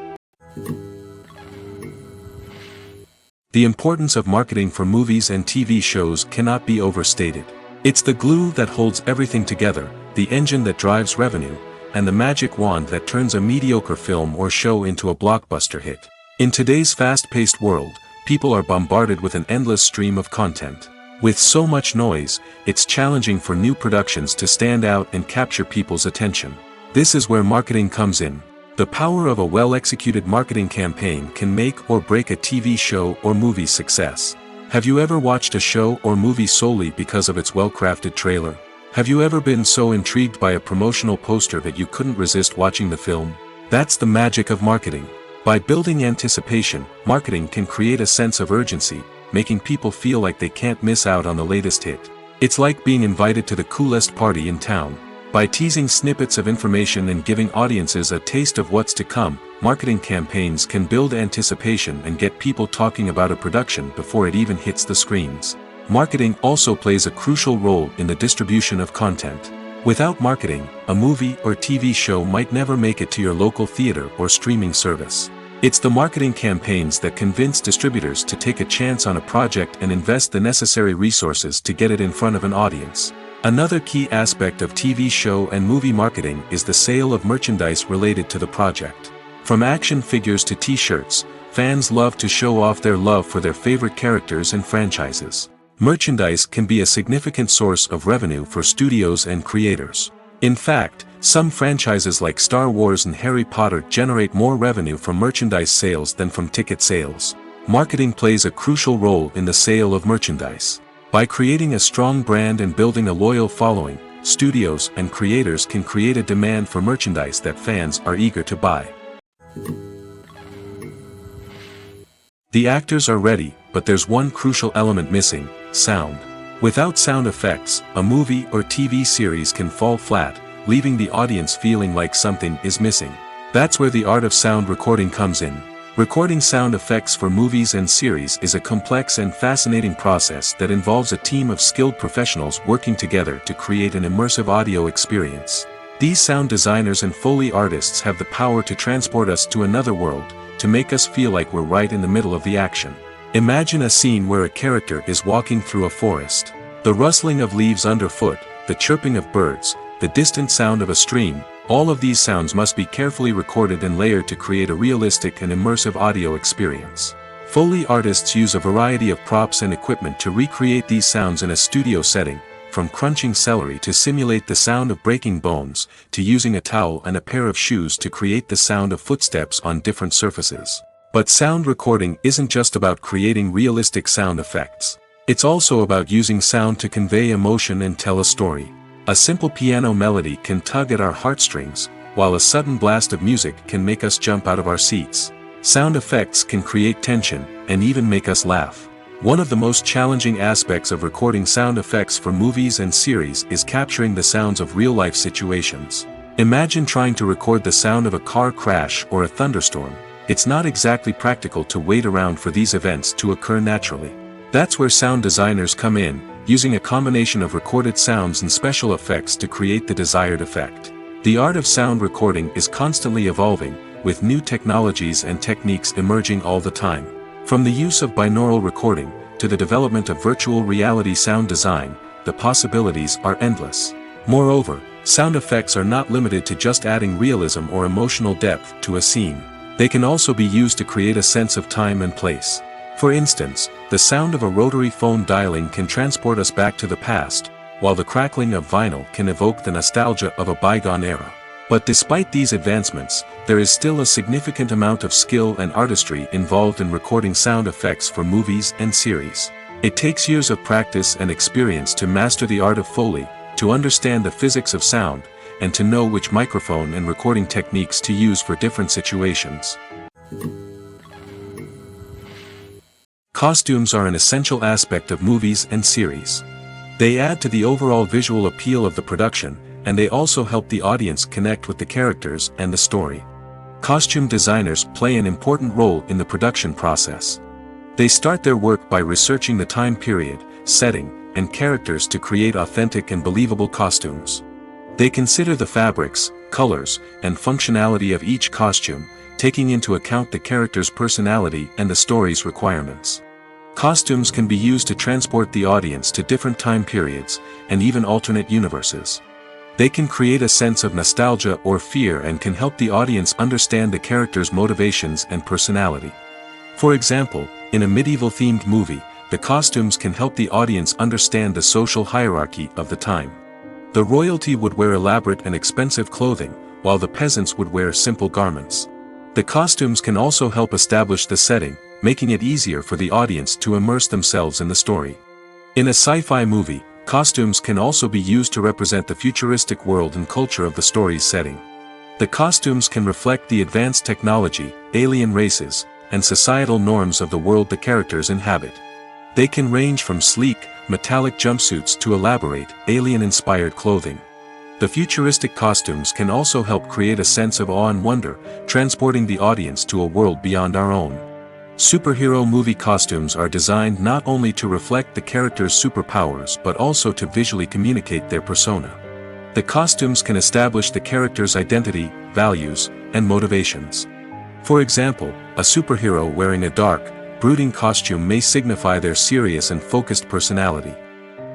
The importance of marketing for movies and TV shows cannot be overstated. It's the glue that holds everything together, the engine that drives revenue, and the magic wand that turns a mediocre film or show into a blockbuster hit. In today's fast-paced world, people are bombarded with an endless stream of content. With so much noise, it's challenging for new productions to stand out and capture people's attention. This is where marketing comes in. The power of a well-executed marketing campaign can make or break a TV show or movie's success. Have you ever watched a show or movie solely because of its well-crafted trailer? Have you ever been so intrigued by a promotional poster that you couldn't resist watching the film? That's the magic of marketing. By building anticipation, marketing can create a sense of urgency, making people feel like they can't miss out on the latest hit. It's like being invited to the coolest party in town. By teasing snippets of information and giving audiences a taste of what's to come, marketing campaigns can build anticipation and get people talking about a production before it even hits the screens. Marketing also plays a crucial role in the distribution of content. Without marketing, a movie or TV show might never make it to your local theater or streaming service. It's the marketing campaigns that convince distributors to take a chance on a project and invest the necessary resources to get it in front of an audience. Another key aspect of TV show and movie marketing is the sale of merchandise related to the project. From action figures to t-shirts, fans love to show off their love for their favorite characters and franchises. Merchandise can be a significant source of revenue for studios and creators. In fact, some franchises like Star Wars and Harry Potter generate more revenue from merchandise sales than from ticket sales. Marketing plays a crucial role in the sale of merchandise. By creating a strong brand and building a loyal following, studios and creators can create a demand for merchandise that fans are eager to buy. The actors are ready, but there's one crucial element missing: sound. Without sound effects, a movie or TV series can fall flat, leaving the audience feeling like something is missing. That's where the art of sound recording comes in. Recording sound effects for movies and series is a complex and fascinating process that involves a team of skilled professionals working together to create an immersive audio experience. These sound designers and Foley artists have the power to transport us to another world, to make us feel like we're right in the middle of the action. Imagine a scene where a character is walking through a forest. The rustling of leaves underfoot, the chirping of birds, the distant sound of a stream, all of these sounds must be carefully recorded and layered to create a realistic and immersive audio experience. Foley artists use a variety of props and equipment to recreate these sounds in a studio setting, from crunching celery to simulate the sound of breaking bones, to using a towel and a pair of shoes to create the sound of footsteps on different surfaces. But sound recording isn't just about creating realistic sound effects. It's also about using sound to convey emotion and tell a story. A simple piano melody can tug at our heartstrings, while a sudden blast of music can make us jump out of our seats. Sound effects can create tension, and even make us laugh. One of the most challenging aspects of recording sound effects for movies and series is capturing the sounds of real-life situations. Imagine trying to record the sound of a car crash or a thunderstorm. It's not exactly practical to wait around for these events to occur naturally. That's where sound designers come in, using a combination of recorded sounds and special effects to create the desired effect. The art of sound recording is constantly evolving, with new technologies and techniques emerging all the time. From the use of binaural recording, to the development of virtual reality sound design, the possibilities are endless. Moreover, sound effects are not limited to just adding realism or emotional depth to a scene. They can also be used to create a sense of time and place. For instance, the sound of a rotary phone dialing can transport us back to the past, while the crackling of vinyl can evoke the nostalgia of a bygone era. But despite these advancements, there is still a significant amount of skill and artistry involved in recording sound effects for movies and series. It takes years of practice and experience to master the art of Foley, to understand the physics of sound, and to know which microphone and recording techniques to use for different situations. Costumes are an essential aspect of movies and series. They add to the overall visual appeal of the production, and they also help the audience connect with the characters and the story. Costume designers play an important role in the production process. They start their work by researching the time period, setting, and characters to create authentic and believable costumes. They consider the fabrics, colors, and functionality of each costume, taking into account the character's personality and the story's requirements. Costumes can be used to transport the audience to different time periods, and even alternate universes. They can create a sense of nostalgia or fear and can help the audience understand the character's motivations and personality. For example, in a medieval-themed movie, the costumes can help the audience understand the social hierarchy of the time. The royalty would wear elaborate and expensive clothing, while the peasants would wear simple garments. The costumes can also help establish the setting, making it easier for the audience to immerse themselves in the story. In a sci-fi movie, costumes can also be used to represent the futuristic world and culture of the story's setting. The costumes can reflect the advanced technology, alien races, and societal norms of the world the characters inhabit. They can range from sleek, metallic jumpsuits to elaborate, alien-inspired clothing. The futuristic costumes can also help create a sense of awe and wonder, transporting the audience to a world beyond our own. Superhero movie costumes are designed not only to reflect the character's superpowers but also to visually communicate their persona. The costumes can establish the character's identity, values, and motivations. For example, a superhero wearing a dark, brooding costume may signify their serious and focused personality.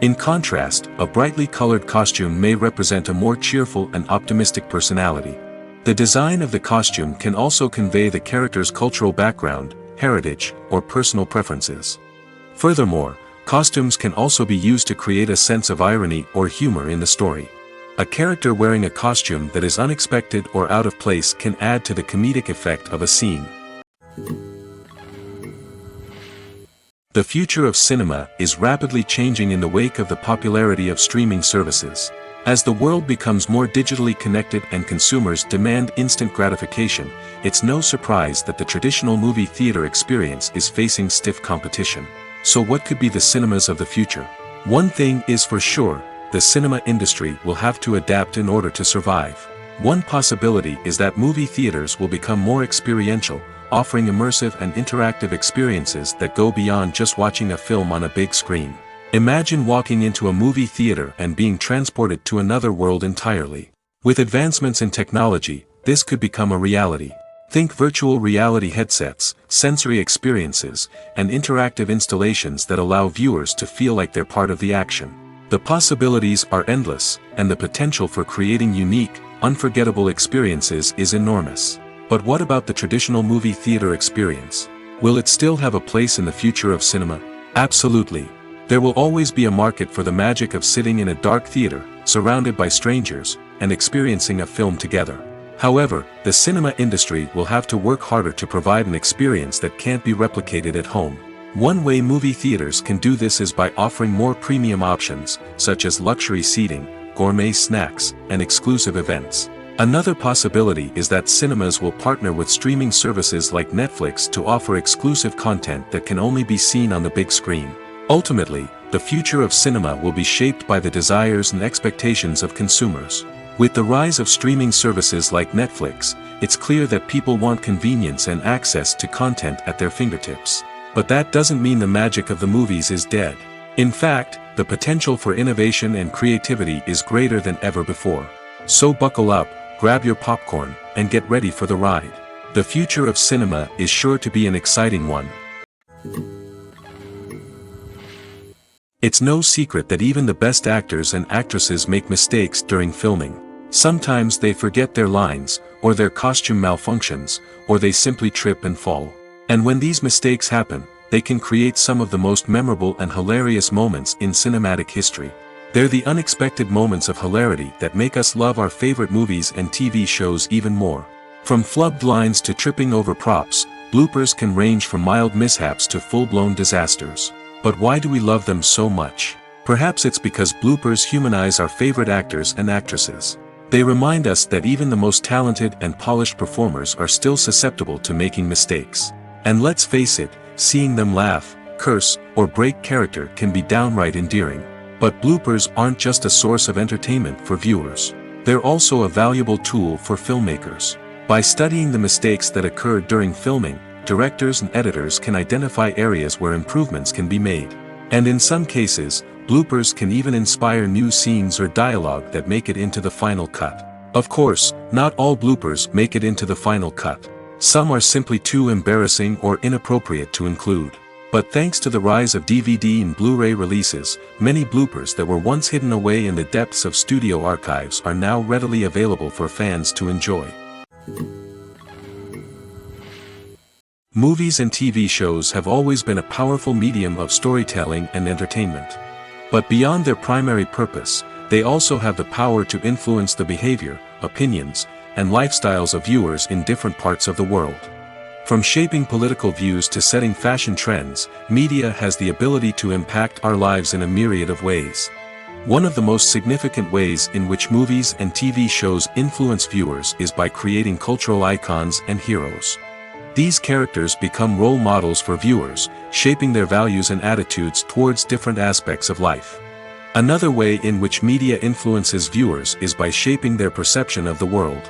In contrast, a brightly colored costume may represent a more cheerful and optimistic personality. The design of the costume can also convey the character's cultural background, heritage, or personal preferences. Furthermore, costumes can also be used to create a sense of irony or humor in the story. A character wearing a costume that is unexpected or out of place can add to the comedic effect of a scene. The future of cinema is rapidly changing in the wake of the popularity of streaming services. As the world becomes more digitally connected and consumers demand instant gratification, it's no surprise that the traditional movie theater experience is facing stiff competition. So what could be the cinemas of the future? One thing is for sure, the cinema industry will have to adapt in order to survive. One possibility is that movie theaters will become more experiential, offering immersive and interactive experiences that go beyond just watching a film on a big screen. Imagine walking into a movie theater and being transported to another world entirely. With advancements in technology, this could become a reality. Think virtual reality headsets, sensory experiences, and interactive installations that allow viewers to feel like they're part of the action. The possibilities are endless, and the potential for creating unique, unforgettable experiences is enormous. But what about the traditional movie theater experience? Will it still have a place in the future of cinema? Absolutely. There will always be a market for the magic of sitting in a dark theater, surrounded by strangers, and experiencing a film together. However, the cinema industry will have to work harder to provide an experience that can't be replicated at home. One way movie theaters can do this is by offering more premium options, such as luxury seating, gourmet snacks, and exclusive events. Another possibility is that cinemas will partner with streaming services like Netflix to offer exclusive content that can only be seen on the big screen. Ultimately, the future of cinema will be shaped by the desires and expectations of consumers. With the rise of streaming services like Netflix, it's clear that people want convenience and access to content at their fingertips. But that doesn't mean the magic of the movies is dead. In fact, the potential for innovation and creativity is greater than ever before. So buckle up, grab your popcorn, and get ready for the ride. The future of cinema is sure to be an exciting one. It's no secret that even the best actors and actresses make mistakes during filming. Sometimes they forget their lines, or their costume malfunctions, or they simply trip and fall. And when these mistakes happen, they can create some of the most memorable and hilarious moments in cinematic history. They're the unexpected moments of hilarity that make us love our favorite movies and TV shows even more. From flubbed lines to tripping over props, bloopers can range from mild mishaps to full-blown disasters. But why do we love them so much? Perhaps it's because bloopers humanize our favorite actors and actresses. They remind us that even the most talented and polished performers are still susceptible to making mistakes. And let's face it, seeing them laugh, curse, or break character can be downright endearing. But bloopers aren't just a source of entertainment for viewers. They're also a valuable tool for filmmakers. By studying the mistakes that occurred during filming, directors and editors can identify areas where improvements can be made. And in some cases, bloopers can even inspire new scenes or dialogue that make it into the final cut. Of course, not all bloopers make it into the final cut. Some are simply too embarrassing or inappropriate to include. But thanks to the rise of DVD and Blu-ray releases, many bloopers that were once hidden away in the depths of studio archives are now readily available for fans to enjoy. Movies and TV shows have always been a powerful medium of storytelling and entertainment. But beyond their primary purpose, they also have the power to influence the behavior, opinions, and lifestyles of viewers in different parts of the world. From shaping political views to setting fashion trends, media has the ability to impact our lives in a myriad of ways. One of the most significant ways in which movies and TV shows influence viewers is by creating cultural icons and heroes. These characters become role models for viewers, shaping their values and attitudes towards different aspects of life. Another way in which media influences viewers is by shaping their perception of the world.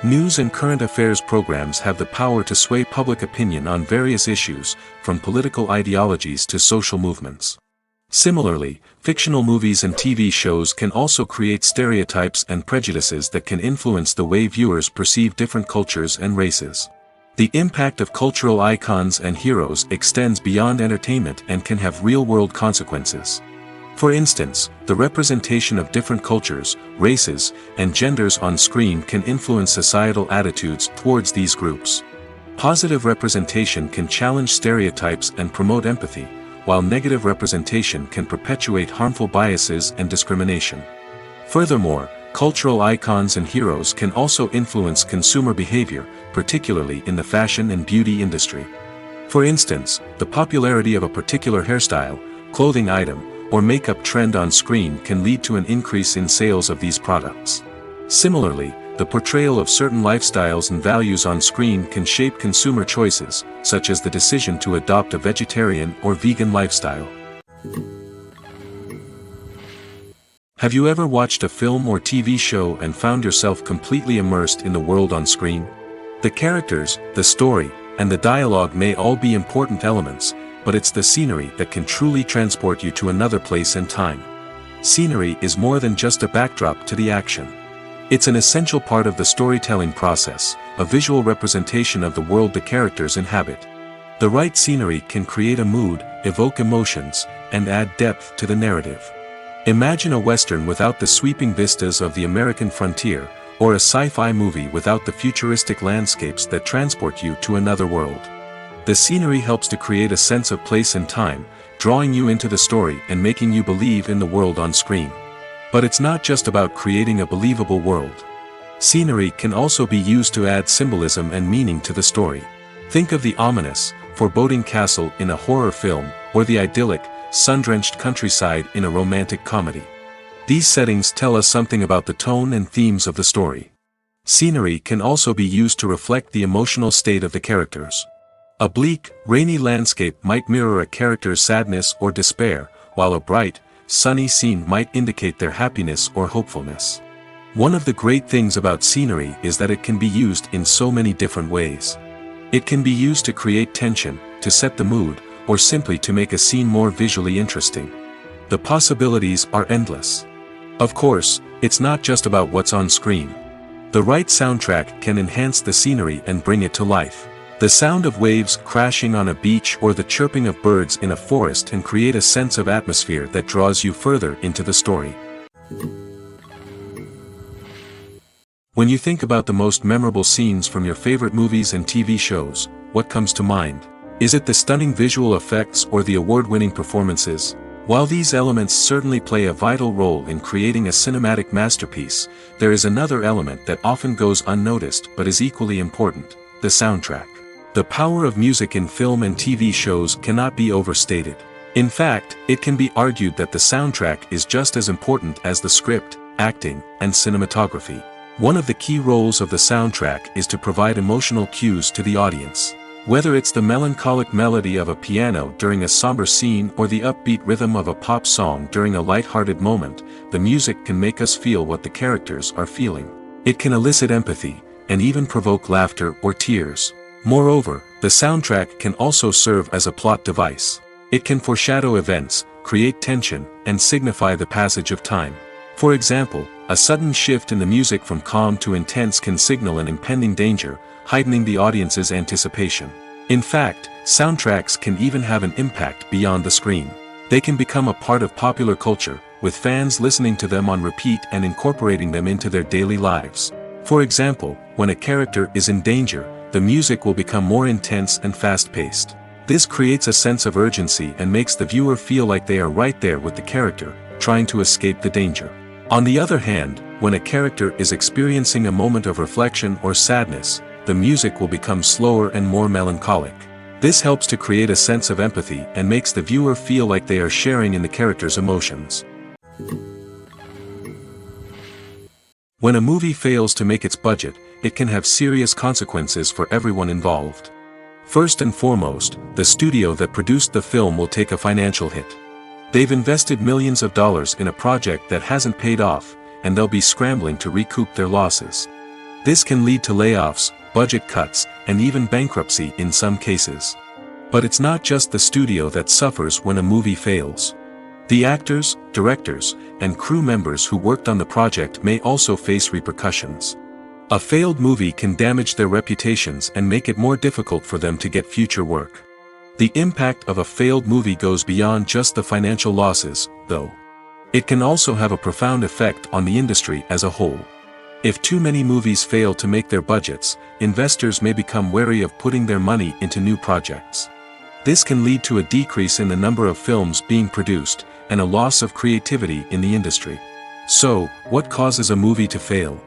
News and current affairs programs have the power to sway public opinion on various issues, from political ideologies to social movements. Similarly, fictional movies and TV shows can also create stereotypes and prejudices that can influence the way viewers perceive different cultures and races. The impact of cultural icons and heroes extends beyond entertainment and can have real-world consequences. For instance, the representation of different cultures, races, and genders on screen can influence societal attitudes towards these groups. Positive representation can challenge stereotypes and promote empathy, while negative representation can perpetuate harmful biases and discrimination. Furthermore, cultural icons and heroes can also influence consumer behavior, particularly in the fashion and beauty industry. For instance, the popularity of a particular hairstyle, clothing item, or makeup trend on screen can lead to an increase in sales of these products. Similarly, the portrayal of certain lifestyles and values on screen can shape consumer choices, such as the decision to adopt a vegetarian or vegan lifestyle. Have you ever watched a film or TV show and found yourself completely immersed in the world on screen? The characters, the story, and the dialogue may all be important elements, but it's the scenery that can truly transport you to another place and time. Scenery is more than just a backdrop to the action. It's an essential part of the storytelling process, a visual representation of the world the characters inhabit. The right scenery can create a mood, evoke emotions, and add depth to the narrative. Imagine a Western without the sweeping vistas of the American frontier, or a sci-fi movie without the futuristic landscapes that transport you to another world. The scenery helps to create a sense of place and time, drawing you into the story and making you believe in the world on screen. But it's not just about creating a believable world. Scenery can also be used to add symbolism and meaning to the story. Think of the ominous, foreboding castle in a horror film, or the idyllic, sun-drenched countryside in a romantic comedy. These settings tell us something about the tone and themes of the story. Scenery can also be used to reflect the emotional state of the characters. A bleak, rainy landscape might mirror a character's sadness or despair, while a bright, sunny scene might indicate their happiness or hopefulness. One of the great things about scenery is that it can be used in so many different ways. It can be used to create tension, to set the mood, or simply to make a scene more visually interesting. The possibilities are endless. Of course, it's not just about what's on screen. The right soundtrack can enhance the scenery and bring it to life. The sound of waves crashing on a beach or the chirping of birds in a forest can create a sense of atmosphere that draws you further into the story. When you think about the most memorable scenes from your favorite movies and TV shows, what comes to mind? Is it the stunning visual effects or the award-winning performances? While these elements certainly play a vital role in creating a cinematic masterpiece, there is another element that often goes unnoticed but is equally important: the soundtrack. The power of music in film and TV shows cannot be overstated. In fact, it can be argued that the soundtrack is just as important as the script, acting, and cinematography. One of the key roles of the soundtrack is to provide emotional cues to the audience. Whether it's the melancholic melody of a piano during a somber scene or the upbeat rhythm of a pop song during a light-hearted moment, the music can make us feel what the characters are feeling. It can elicit empathy, and even provoke laughter or tears. Moreover, the soundtrack can also serve as a plot device. It can foreshadow events, create tension, and signify the passage of time. For example, a sudden shift in the music from calm to intense can signal an impending danger, heightening the audience's anticipation. In fact, soundtracks can even have an impact beyond the screen. They can become a part of popular culture, with fans listening to them on repeat and incorporating them into their daily lives. For example, when a character is in danger, the music will become more intense and fast-paced. This creates a sense of urgency and makes the viewer feel like they are right there with the character, trying to escape the danger. On the other hand, when a character is experiencing a moment of reflection or sadness, the music will become slower and more melancholic. This helps to create a sense of empathy and makes the viewer feel like they are sharing in the character's emotions. When a movie fails to make its budget, it can have serious consequences for everyone involved. First and foremost, the studio that produced the film will take a financial hit. They've invested millions of dollars in a project that hasn't paid off, and they'll be scrambling to recoup their losses. This can lead to layoffs, budget cuts, and even bankruptcy in some cases. But it's not just the studio that suffers when a movie fails. The actors, directors, and crew members who worked on the project may also face repercussions. A failed movie can damage their reputations and make it more difficult for them to get future work. The impact of a failed movie goes beyond just the financial losses, though. It can also have a profound effect on the industry as a whole. If too many movies fail to make their budgets, investors may become wary of putting their money into new projects. This can lead to a decrease in the number of films being produced, and a loss of creativity in the industry. So, what causes a movie to fail?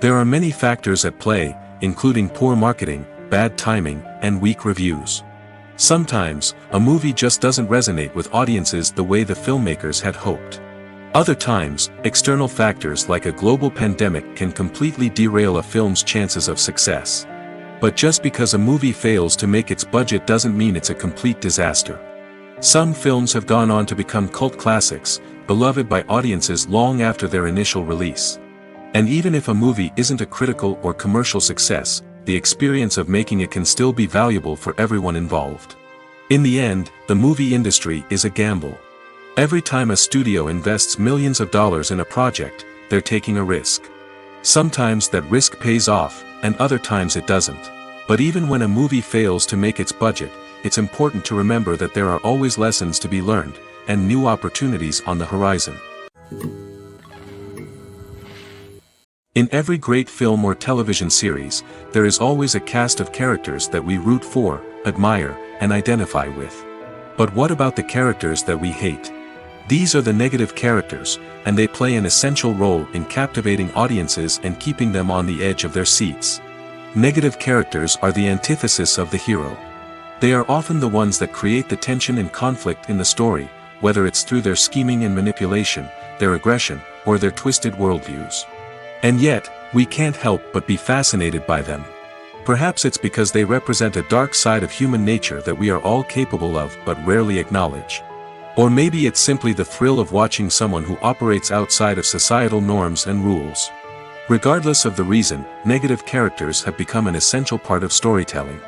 There are many factors at play, including poor marketing, bad timing, and weak reviews. Sometimes, a movie just doesn't resonate with audiences the way the filmmakers had hoped. Other times, external factors like a global pandemic can completely derail a film's chances of success. But just because a movie fails to make its budget doesn't mean it's a complete disaster. Some films have gone on to become cult classics, beloved by audiences long after their initial release. And even if a movie isn't a critical or commercial success, the experience of making it can still be valuable for everyone involved. In the end, the movie industry is a gamble. Every time a studio invests millions of dollars in a project, they're taking a risk. Sometimes that risk pays off, and other times it doesn't. But even when a movie fails to make its budget, it's important to remember that there are always lessons to be learned, and new opportunities on the horizon. In every great film or television series, there is always a cast of characters that we root for, admire, and identify with. But what about the characters that we hate? These are the negative characters, and they play an essential role in captivating audiences and keeping them on the edge of their seats. Negative characters are the antithesis of the hero. They are often the ones that create the tension and conflict in the story, whether it's through their scheming and manipulation, their aggression, or their twisted worldviews. And yet, we can't help but be fascinated by them. Perhaps it's because they represent a dark side of human nature that we are all capable of but rarely acknowledge. Or maybe it's simply the thrill of watching someone who operates outside of societal norms and rules. Regardless of the reason, negative characters have become an essential part of storytelling.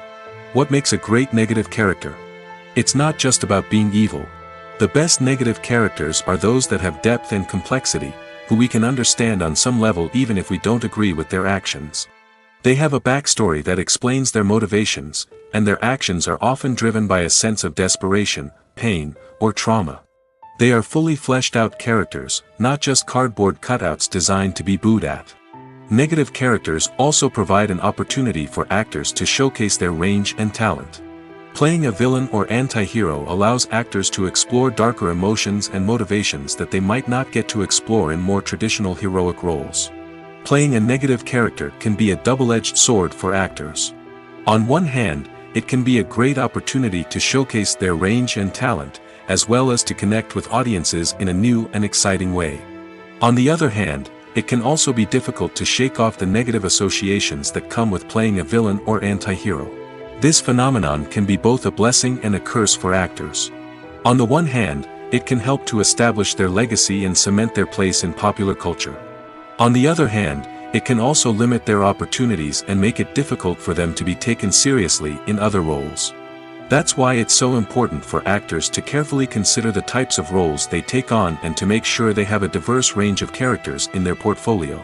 What makes a great negative character? It's not just about being evil. The best negative characters are those that have depth and complexity, who we can understand on some level even if we don't agree with their actions. They have a backstory that explains their motivations, and their actions are often driven by a sense of desperation, pain, or trauma. They are fully fleshed out characters, not just cardboard cutouts designed to be booed at. Negative characters also provide an opportunity for actors to showcase their range and talent. Playing a villain or anti-hero allows actors to explore darker emotions and motivations that they might not get to explore in more traditional heroic roles. Playing a negative character can be a double-edged sword for actors. On one hand, it can be a great opportunity to showcase their range and talent, as well as to connect with audiences in a new and exciting way. On the other hand, it can also be difficult to shake off the negative associations that come with playing a villain or anti-hero. This phenomenon can be both a blessing and a curse for actors. On the one hand, it can help to establish their legacy and cement their place in popular culture. On the other hand, it can also limit their opportunities and make it difficult for them to be taken seriously in other roles. That's why it's so important for actors to carefully consider the types of roles they take on and to make sure they have a diverse range of characters in their portfolio.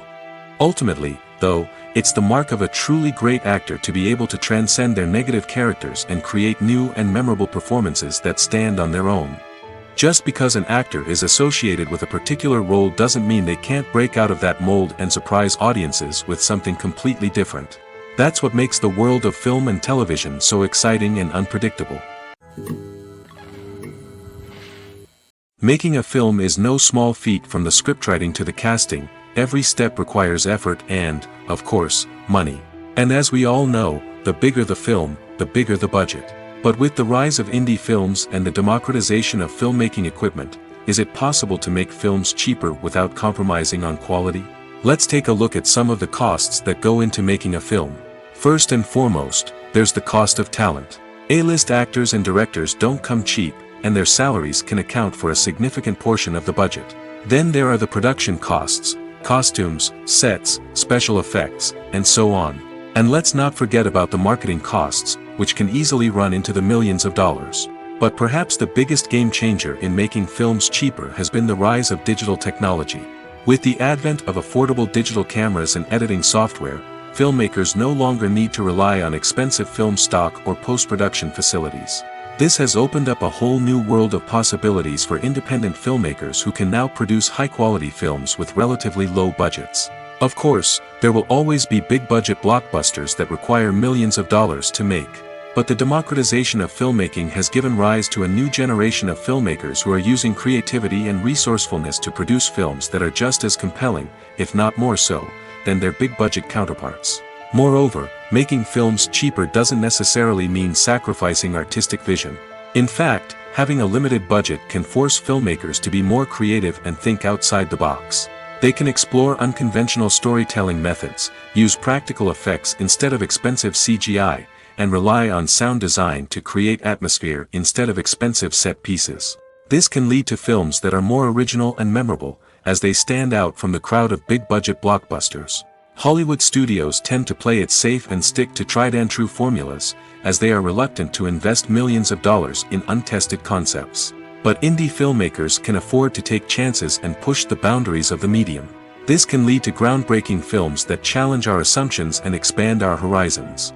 Ultimately, though, it's the mark of a truly great actor to be able to transcend their negative characters and create new and memorable performances that stand on their own. Just because an actor is associated with a particular role doesn't mean they can't break out of that mold and surprise audiences with something completely different. That's what makes the world of film and television so exciting and unpredictable. Making a film is no small feat. From the scriptwriting to the casting, every step requires effort and, of course, money. And as we all know, the bigger the film, the bigger the budget. But with the rise of indie films and the democratization of filmmaking equipment, is it possible to make films cheaper without compromising on quality? Let's take a look at some of the costs that go into making a film. First and foremost, there's the cost of talent. A-list actors and directors don't come cheap, and their salaries can account for a significant portion of the budget. Then there are the production costs, costumes, sets, special effects, and so on. And let's not forget about the marketing costs, which can easily run into the millions of dollars. But perhaps the biggest game changer in making films cheaper has been the rise of digital technology. With the advent of affordable digital cameras and editing software, filmmakers no longer need to rely on expensive film stock or post-production facilities. This has opened up a whole new world of possibilities for independent filmmakers who can now produce high-quality films with relatively low budgets. Of course, there will always be big-budget blockbusters that require millions of dollars to make. But the democratization of filmmaking has given rise to a new generation of filmmakers who are using creativity and resourcefulness to produce films that are just as compelling, if not more so, than their big-budget counterparts. Moreover, making films cheaper doesn't necessarily mean sacrificing artistic vision. In fact, having a limited budget can force filmmakers to be more creative and think outside the box. They can explore unconventional storytelling methods, use practical effects instead of expensive CGI, and rely on sound design to create atmosphere instead of expensive set pieces. This can lead to films that are more original and memorable, as they stand out from the crowd of big-budget blockbusters. Hollywood studios tend to play it safe and stick to tried-and-true formulas, as they are reluctant to invest millions of dollars in untested concepts. But indie filmmakers can afford to take chances and push the boundaries of the medium. This can lead to groundbreaking films that challenge our assumptions and expand our horizons.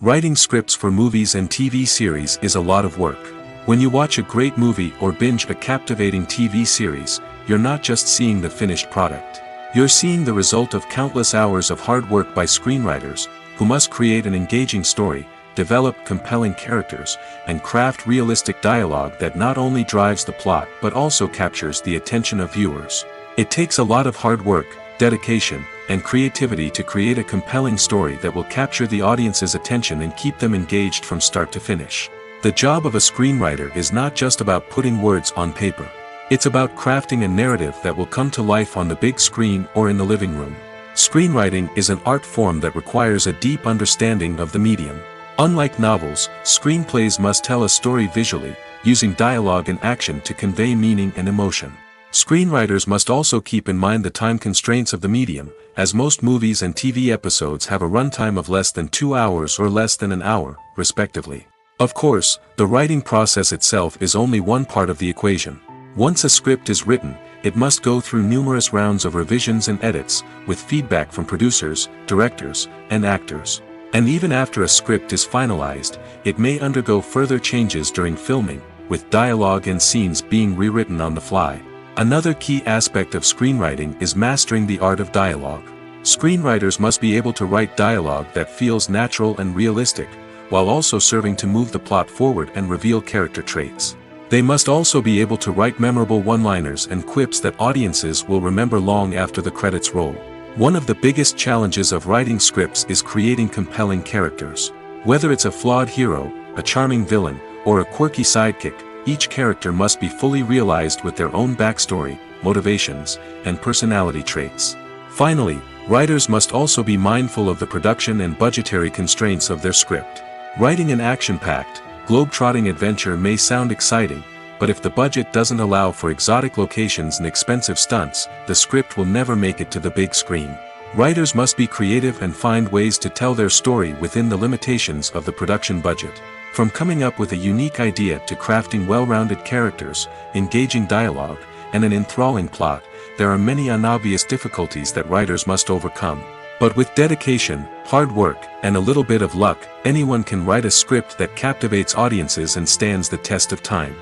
Writing scripts for movies and TV series is a lot of work. When you watch a great movie or binge a captivating TV series, you're not just seeing the finished product. You're seeing the result of countless hours of hard work by screenwriters, who must create an engaging story, develop compelling characters, and craft realistic dialogue that not only drives the plot but also captures the attention of viewers. It takes a lot of hard work, dedication, and creativity to create a compelling story that will capture the audience's attention and keep them engaged from start to finish. The job of a screenwriter is not just about putting words on paper. It's about crafting a narrative that will come to life on the big screen or in the living room. Screenwriting is an art form that requires a deep understanding of the medium. Unlike novels, screenplays must tell a story visually, using dialogue and action to convey meaning and emotion. Screenwriters must also keep in mind the time constraints of the medium, as most movies and TV episodes have a runtime of less than 2 hours or less than an hour, respectively. Of course, the writing process itself is only one part of the equation. Once a script is written, it must go through numerous rounds of revisions and edits, with feedback from producers, directors, and actors. And even after a script is finalized, it may undergo further changes during filming, with dialogue and scenes being rewritten on the fly. Another key aspect of screenwriting is mastering the art of dialogue. Screenwriters must be able to write dialogue that feels natural and realistic, while also serving to move the plot forward and reveal character traits. They must also be able to write memorable one-liners and quips that audiences will remember long after the credits roll. One of the biggest challenges of writing scripts is creating compelling characters. Whether it's a flawed hero, a charming villain, or a quirky sidekick, each character must be fully realized with their own backstory, motivations, and personality traits. Finally, writers must also be mindful of the production and budgetary constraints of their script. Writing an action-packed, globe-trotting adventure may sound exciting, but if the budget doesn't allow for exotic locations and expensive stunts, the script will never make it to the big screen. Writers must be creative and find ways to tell their story within the limitations of the production budget. From coming up with a unique idea to crafting well-rounded characters, engaging dialogue, and an enthralling plot, there are many unobvious difficulties that writers must overcome. But with dedication, hard work, and a little bit of luck, anyone can write a script that captivates audiences and stands the test of time.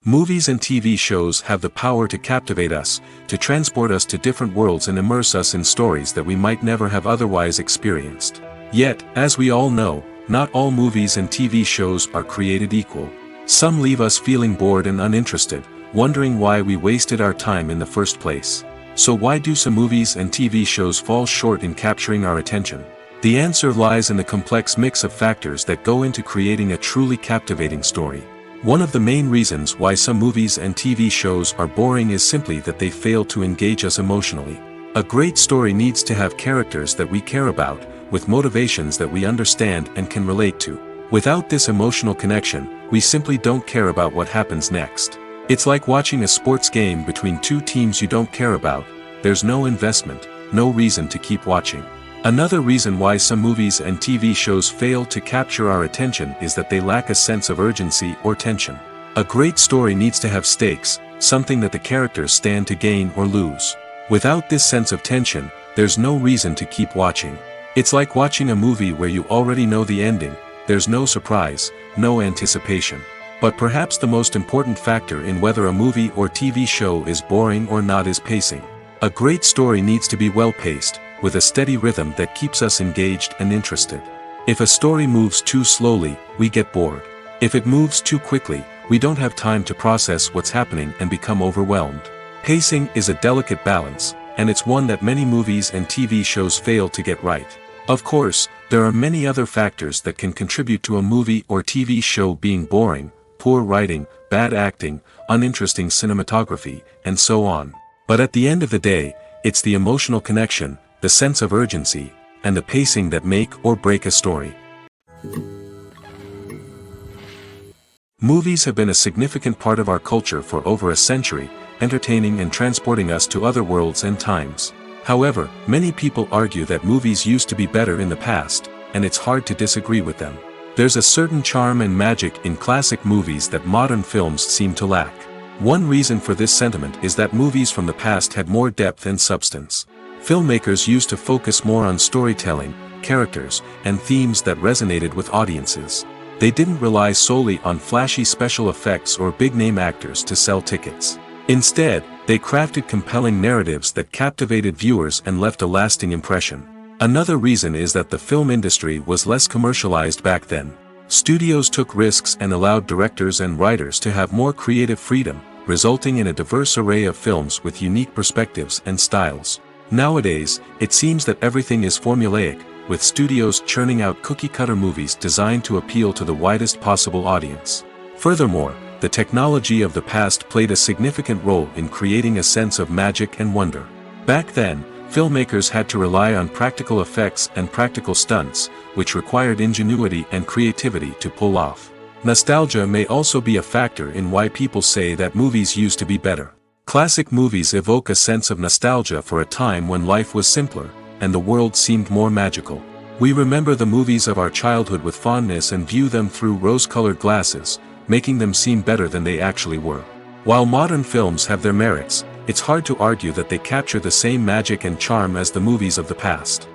Movies and TV shows have the power to captivate us, to transport us to different worlds and immerse us in stories that we might never have otherwise experienced. Yet, as we all know, not all movies and TV shows are created equal. Some leave us feeling bored and uninterested, wondering why we wasted our time in the first place. So why do some movies and TV shows fall short in capturing our attention? The answer lies in the complex mix of factors that go into creating a truly captivating story. One of the main reasons why some movies and TV shows are boring is simply that they fail to engage us emotionally. A great story needs to have characters that we care about, with motivations that we understand and can relate to. Without this emotional connection, we simply don't care about what happens next. It's like watching a sports game between two teams you don't care about. There's no investment, no reason to keep watching. Another reason why some movies and TV shows fail to capture our attention is that they lack a sense of urgency or tension. A great story needs to have stakes, something that the characters stand to gain or lose. Without this sense of tension, there's no reason to keep watching. It's like watching a movie where you already know the ending. There's no surprise, no anticipation. But perhaps the most important factor in whether a movie or TV show is boring or not is pacing. A great story needs to be well-paced, with a steady rhythm that keeps us engaged and interested. If a story moves too slowly, we get bored. If it moves too quickly, we don't have time to process what's happening and become overwhelmed. Pacing is a delicate balance, and it's one that many movies and TV shows fail to get right. Of course, there are many other factors that can contribute to a movie or TV show being boring: poor writing, bad acting, uninteresting cinematography, and so on. But at the end of the day, it's the emotional connection, the sense of urgency, and the pacing that make or break a story. Movies have been a significant part of our culture for over a century, entertaining and transporting us to other worlds and times. However, many people argue that movies used to be better in the past, and it's hard to disagree with them. There's a certain charm and magic in classic movies that modern films seem to lack. One reason for this sentiment is that movies from the past had more depth and substance. Filmmakers used to focus more on storytelling, characters, and themes that resonated with audiences. They didn't rely solely on flashy special effects or big-name actors to sell tickets. Instead, they crafted compelling narratives that captivated viewers and left a lasting impression. Another reason is that the film industry was less commercialized back then. Studios took risks and allowed directors and writers to have more creative freedom, resulting in a diverse array of films with unique perspectives and styles. Nowadays, it seems that everything is formulaic, with studios churning out cookie-cutter movies designed to appeal to the widest possible audience. Furthermore, the technology of the past played a significant role in creating a sense of magic and wonder. Back then, filmmakers had to rely on practical effects and practical stunts, which required ingenuity and creativity to pull off. Nostalgia may also be a factor in why people say that movies used to be better. Classic movies evoke a sense of nostalgia for a time when life was simpler, and the world seemed more magical. We remember the movies of our childhood with fondness and view them through rose-colored glasses, making them seem better than they actually were. While modern films have their merits, it's hard to argue that they capture the same magic and charm as the movies of the past.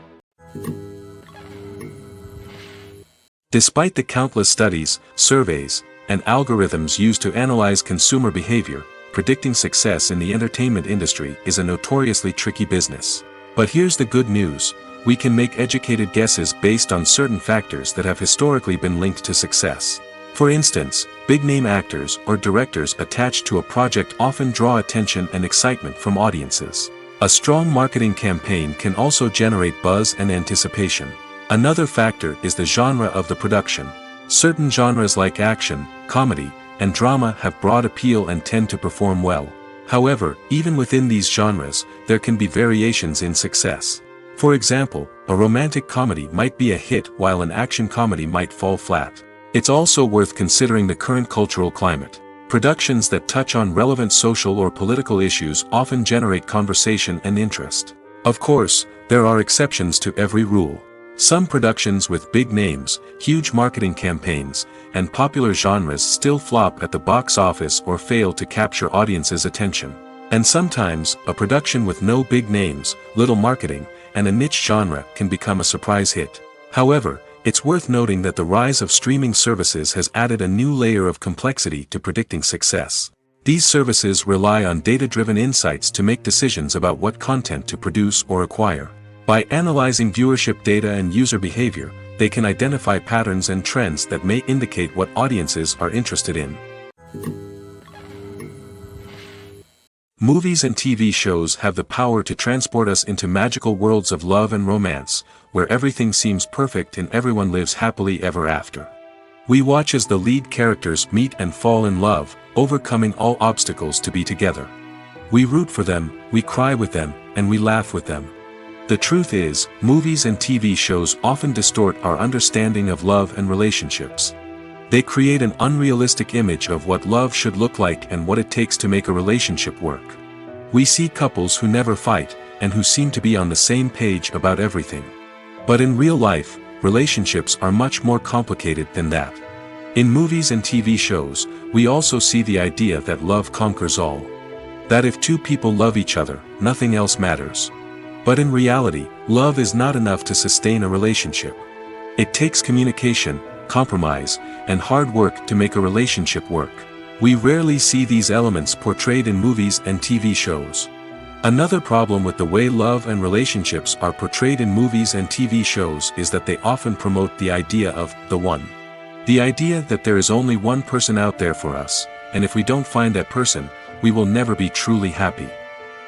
Despite the countless studies, surveys, and algorithms used to analyze consumer behavior, predicting success in the entertainment industry is a notoriously tricky business. But here's the good news: we can make educated guesses based on certain factors that have historically been linked to success. For instance, big-name actors or directors attached to a project often draw attention and excitement from audiences. A strong marketing campaign can also generate buzz and anticipation. Another factor is the genre of the production. Certain genres like action, comedy, and drama have broad appeal and tend to perform well. However, even within these genres, there can be variations in success. For example, a romantic comedy might be a hit while an action comedy might fall flat. It's also worth considering the current cultural climate. Productions that touch on relevant social or political issues often generate conversation and interest. Of course, there are exceptions to every rule. Some productions with big names, huge marketing campaigns, and popular genres still flop at the box office or fail to capture audiences' attention. And sometimes, a production with no big names, little marketing, and a niche genre can become a surprise hit. However, it's worth noting that the rise of streaming services has added a new layer of complexity to predicting success. These services rely on data-driven insights to make decisions about what content to produce or acquire. By analyzing viewership data and user behavior, they can identify patterns and trends that may indicate what audiences are interested in. Movies and TV shows have the power to transport us into magical worlds of love and romance, where everything seems perfect and everyone lives happily ever after. We watch as the lead characters meet and fall in love, overcoming all obstacles to be together. We root for them, we cry with them, and we laugh with them. The truth is, movies and TV shows often distort our understanding of love and relationships. They create an unrealistic image of what love should look like and what it takes to make a relationship work. We see couples who never fight, and who seem to be on the same page about everything. But in real life, relationships are much more complicated than that. In movies and TV shows, we also see the idea that love conquers all. That if two people love each other, nothing else matters. But in reality, love is not enough to sustain a relationship. It takes communication, compromise, and hard work to make a relationship work. We rarely see these elements portrayed in movies and TV shows. Another problem with the way love and relationships are portrayed in movies and TV shows is that they often promote the idea of the one. The idea that there is only one person out there for us, and if we don't find that person, we will never be truly happy.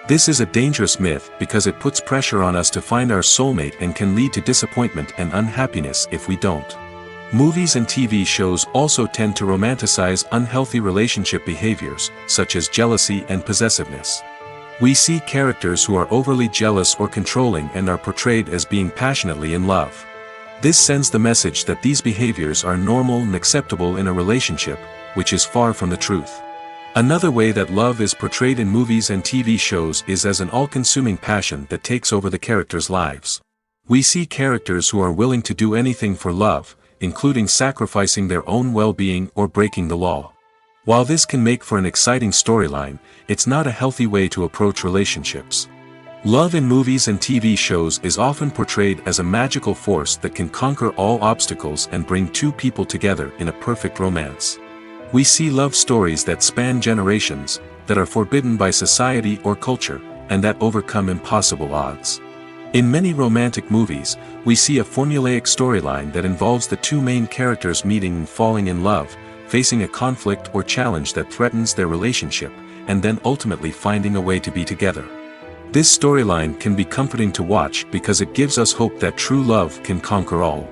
This is a dangerous myth because it puts pressure on us to find our soulmate and can lead to disappointment and unhappiness if we don't. Movies and TV shows also tend to romanticize unhealthy relationship behaviors, such as jealousy and possessiveness. We see characters who are overly jealous or controlling and are portrayed as being passionately in love. This sends the message that these behaviors are normal and acceptable in a relationship, which is far from the truth. Another way that love is portrayed in movies and TV shows is as an all-consuming passion that takes over the characters' lives. We see characters who are willing to do anything for love, including sacrificing their own well-being or breaking the law. While this can make for an exciting storyline, it's not a healthy way to approach relationships. Love in movies and TV shows is often portrayed as a magical force that can conquer all obstacles and bring two people together in a perfect romance. We see love stories that span generations, that are forbidden by society or culture, and that overcome impossible odds. In many romantic movies, we see a formulaic storyline that involves the two main characters meeting and falling in love, facing a conflict or challenge that threatens their relationship, and then ultimately finding a way to be together. This storyline can be comforting to watch because it gives us hope that true love can conquer all.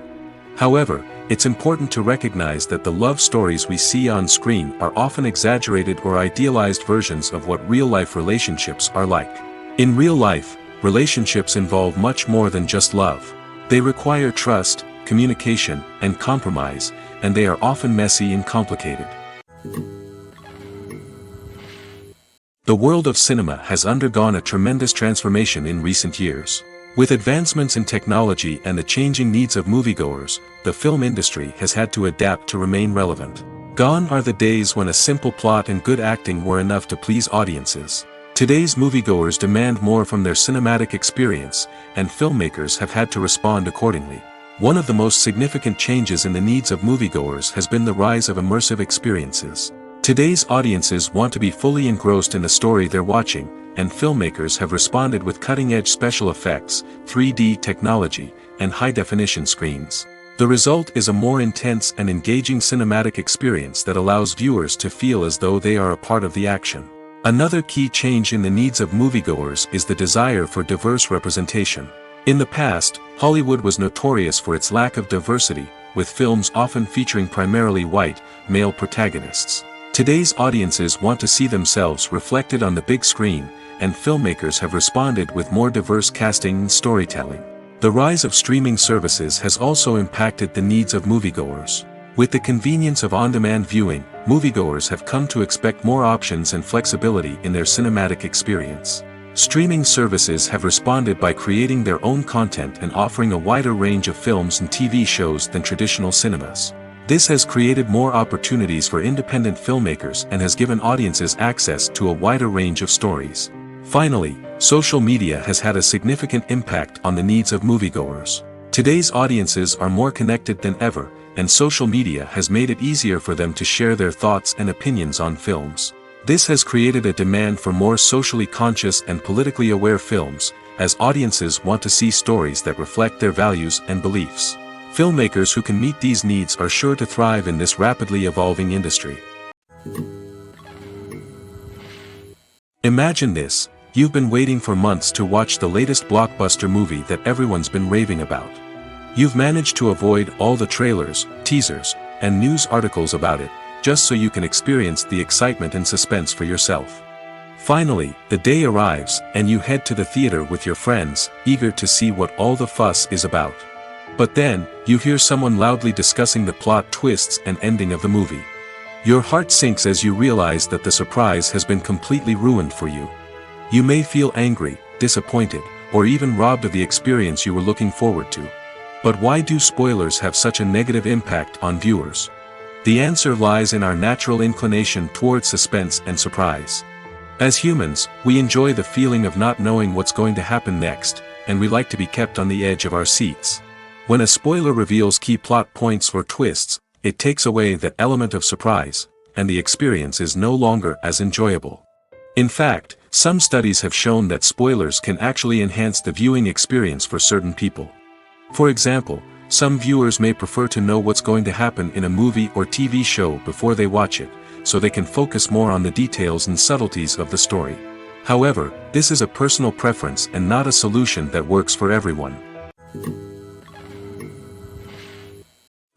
However, it's important to recognize that the love stories we see on screen are often exaggerated or idealized versions of what real-life relationships are like. In real life, relationships involve much more than just love. They require trust, communication, and compromise, and they are often messy and complicated. The world of cinema has undergone a tremendous transformation in recent years. With advancements in technology and the changing needs of moviegoers, the film industry has had to adapt to remain relevant. Gone are the days when a simple plot and good acting were enough to please audiences. Today's moviegoers demand more from their cinematic experience, and filmmakers have had to respond accordingly. One of the most significant changes in the needs of moviegoers has been the rise of immersive experiences. Today's audiences want to be fully engrossed in the story they're watching, and filmmakers have responded with cutting-edge special effects, 3D technology, and high-definition screens. The result is a more intense and engaging cinematic experience that allows viewers to feel as though they are a part of the action. Another key change in the needs of moviegoers is the desire for diverse representation. In the past, Hollywood was notorious for its lack of diversity, with films often featuring primarily white, male protagonists. Today's audiences want to see themselves reflected on the big screen, and filmmakers have responded with more diverse casting and storytelling. The rise of streaming services has also impacted the needs of moviegoers. With the convenience of on-demand viewing, moviegoers have come to expect more options and flexibility in their cinematic experience. Streaming services have responded by creating their own content and offering a wider range of films and TV shows than traditional cinemas. This has created more opportunities for independent filmmakers and has given audiences access to a wider range of stories. Finally, social media has had a significant impact on the needs of moviegoers. Today's audiences are more connected than ever, and social media has made it easier for them to share their thoughts and opinions on films. This has created a demand for more socially conscious and politically aware films, as audiences want to see stories that reflect their values and beliefs. Filmmakers who can meet these needs are sure to thrive in this rapidly evolving industry. Imagine this: you've been waiting for months to watch the latest blockbuster movie that everyone's been raving about. You've managed to avoid all the trailers, teasers, and news articles about it, just so you can experience the excitement and suspense for yourself. Finally, the day arrives, and you head to the theater with your friends, eager to see what all the fuss is about. But then, you hear someone loudly discussing the plot twists and ending of the movie. Your heart sinks as you realize that the surprise has been completely ruined for you. You may feel angry, disappointed, or even robbed of the experience you were looking forward to. But why do spoilers have such a negative impact on viewers? The answer lies in our natural inclination toward suspense and surprise. As humans, we enjoy the feeling of not knowing what's going to happen next, and we like to be kept on the edge of our seats. When a spoiler reveals key plot points or twists, it takes away that element of surprise, and the experience is no longer as enjoyable. In fact, some studies have shown that spoilers can actually enhance the viewing experience for certain people. For example, some viewers may prefer to know what's going to happen in a movie or TV show before they watch it, so they can focus more on the details and subtleties of the story. However, this is a personal preference and not a solution that works for everyone.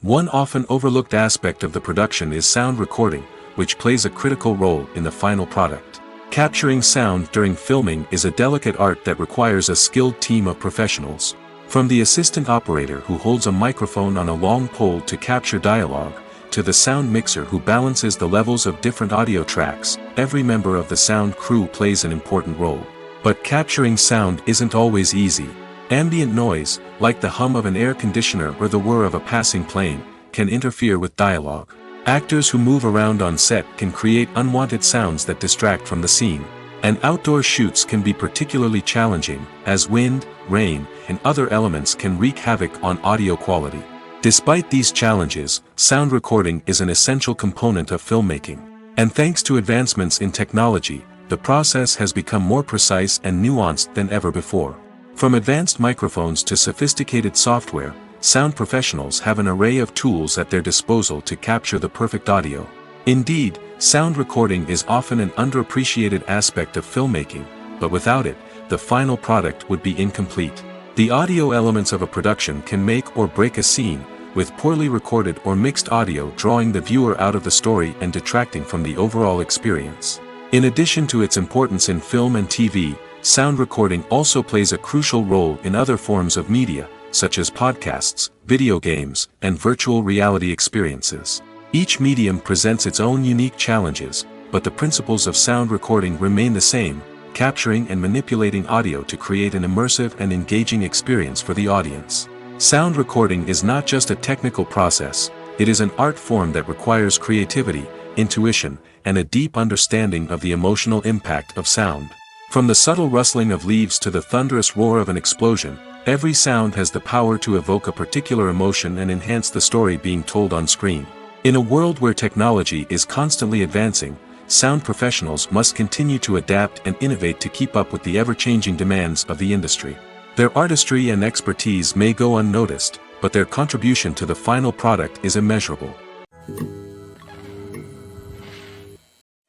One often overlooked aspect of the production is sound recording, which plays a critical role in the final product. Capturing sound during filming is a delicate art that requires a skilled team of professionals. From the assistant operator who holds a microphone on a long pole to capture dialogue, to the sound mixer who balances the levels of different audio tracks, every member of the sound crew plays an important role. But capturing sound isn't always easy. Ambient noise, like the hum of an air conditioner or the whir of a passing plane, can interfere with dialogue. Actors who move around on set can create unwanted sounds that distract from the scene. And outdoor shoots can be particularly challenging, as wind, rain, and other elements can wreak havoc on audio quality. Despite these challenges, sound recording is an essential component of filmmaking. And thanks to advancements in technology, the process has become more precise and nuanced than ever before. From advanced microphones to sophisticated software, sound professionals have an array of tools at their disposal to capture the perfect audio. Indeed, sound recording is often an underappreciated aspect of filmmaking, but without it, the final product would be incomplete. The audio elements of a production can make or break a scene, with poorly recorded or mixed audio drawing the viewer out of the story and detracting from the overall experience. In addition to its importance in film and TV, sound recording also plays a crucial role in other forms of media, such as podcasts, video games, and virtual reality experiences. Each medium presents its own unique challenges, but the principles of sound recording remain the same, capturing and manipulating audio to create an immersive and engaging experience for the audience. Sound recording is not just a technical process, it is an art form that requires creativity, intuition, and a deep understanding of the emotional impact of sound. From the subtle rustling of leaves to the thunderous roar of an explosion, every sound has the power to evoke a particular emotion and enhance the story being told on screen. In a world where technology is constantly advancing, sound professionals must continue to adapt and innovate to keep up with the ever-changing demands of the industry. Their artistry and expertise may go unnoticed, but their contribution to the final product is immeasurable.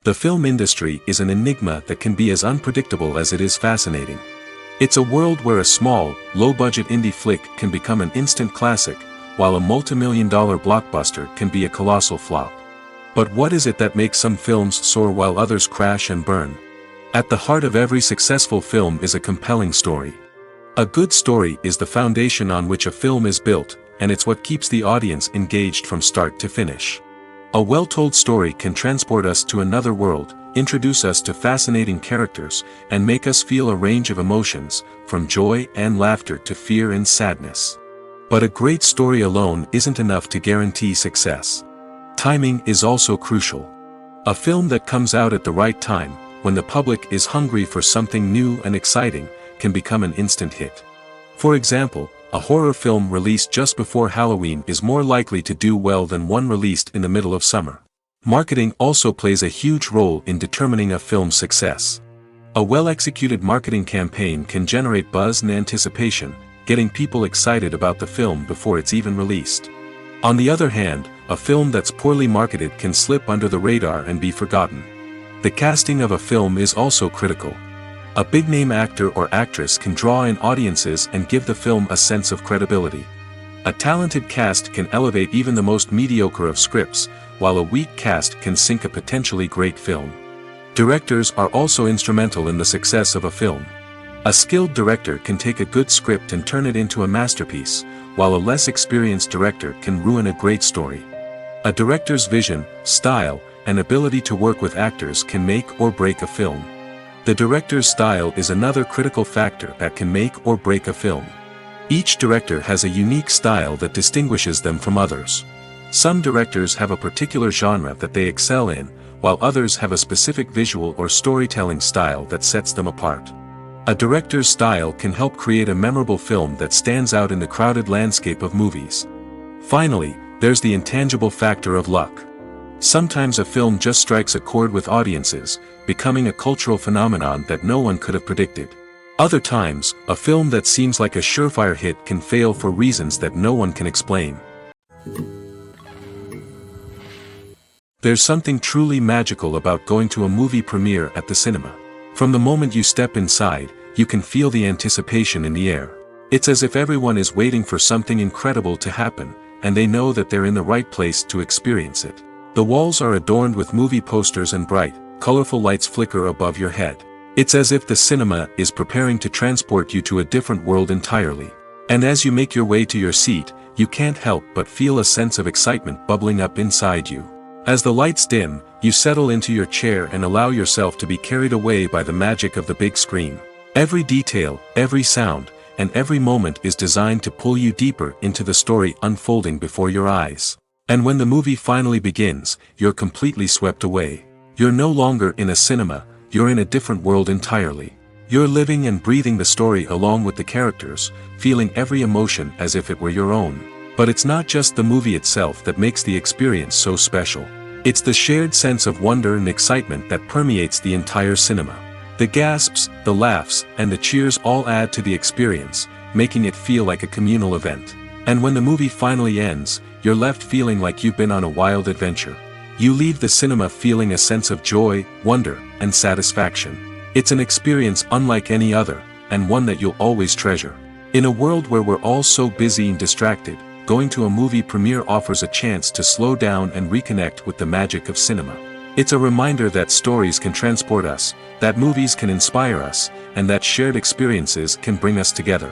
The film industry is an enigma that can be as unpredictable as it is fascinating. It's a world where a small, low-budget indie flick can become an instant classic, while a multi-million-dollar blockbuster can be a colossal flop. But what is it that makes some films soar while others crash and burn? At the heart of every successful film is a compelling story. A good story is the foundation on which a film is built, and it's what keeps the audience engaged from start to finish. A well-told story can transport us to another world, introduce us to fascinating characters, and make us feel a range of emotions, from joy and laughter to fear and sadness. But a great story alone isn't enough to guarantee success. Timing is also crucial. A film that comes out at the right time, when the public is hungry for something new and exciting, can become an instant hit. For example, a horror film released just before Halloween is more likely to do well than one released in the middle of summer. Marketing also plays a huge role in determining a film's success. A well-executed marketing campaign can generate buzz and anticipation, getting people excited about the film before it's even released. On the other hand, a film that's poorly marketed can slip under the radar and be forgotten. The casting of a film is also critical. A big-name actor or actress can draw in audiences and give the film a sense of credibility. A talented cast can elevate even the most mediocre of scripts, while a weak cast can sink a potentially great film. Directors are also instrumental in the success of a film. A skilled director can take a good script and turn it into a masterpiece, while a less experienced director can ruin a great story. A director's vision, style, and ability to work with actors can make or break a film. The director's style is another critical factor that can make or break a film. Each director has a unique style that distinguishes them from others. Some directors have a particular genre that they excel in, while others have a specific visual or storytelling style that sets them apart. A director's style can help create a memorable film that stands out in the crowded landscape of movies. Finally, there's the intangible factor of luck. Sometimes a film just strikes a chord with audiences, becoming a cultural phenomenon that no one could have predicted. Other times, a film that seems like a surefire hit can fail for reasons that no one can explain. There's something truly magical about going to a movie premiere at the cinema. From the moment you step inside, you can feel the anticipation in the air. It's as if everyone is waiting for something incredible to happen, and they know that they're in the right place to experience it. The walls are adorned with movie posters and bright, colorful lights flicker above your head. It's as if the cinema is preparing to transport you to a different world entirely. And as you make your way to your seat, you can't help but feel a sense of excitement bubbling up inside you. As the lights dim, you settle into your chair and allow yourself to be carried away by the magic of the big screen. Every detail, every sound, and every moment is designed to pull you deeper into the story unfolding before your eyes. And when the movie finally begins, you're completely swept away. You're no longer in a cinema, you're in a different world entirely. You're living and breathing the story along with the characters, feeling every emotion as if it were your own. But it's not just the movie itself that makes the experience so special. It's the shared sense of wonder and excitement that permeates the entire cinema. The gasps, the laughs, and the cheers all add to the experience, making it feel like a communal event. And when the movie finally ends, you're left feeling like you've been on a wild adventure. You leave the cinema feeling a sense of joy, wonder, and satisfaction. It's an experience unlike any other, and one that you'll always treasure. In a world where we're all so busy and distracted, going to a movie premiere offers a chance to slow down and reconnect with the magic of cinema. It's a reminder that stories can transport us, that movies can inspire us, and that shared experiences can bring us together.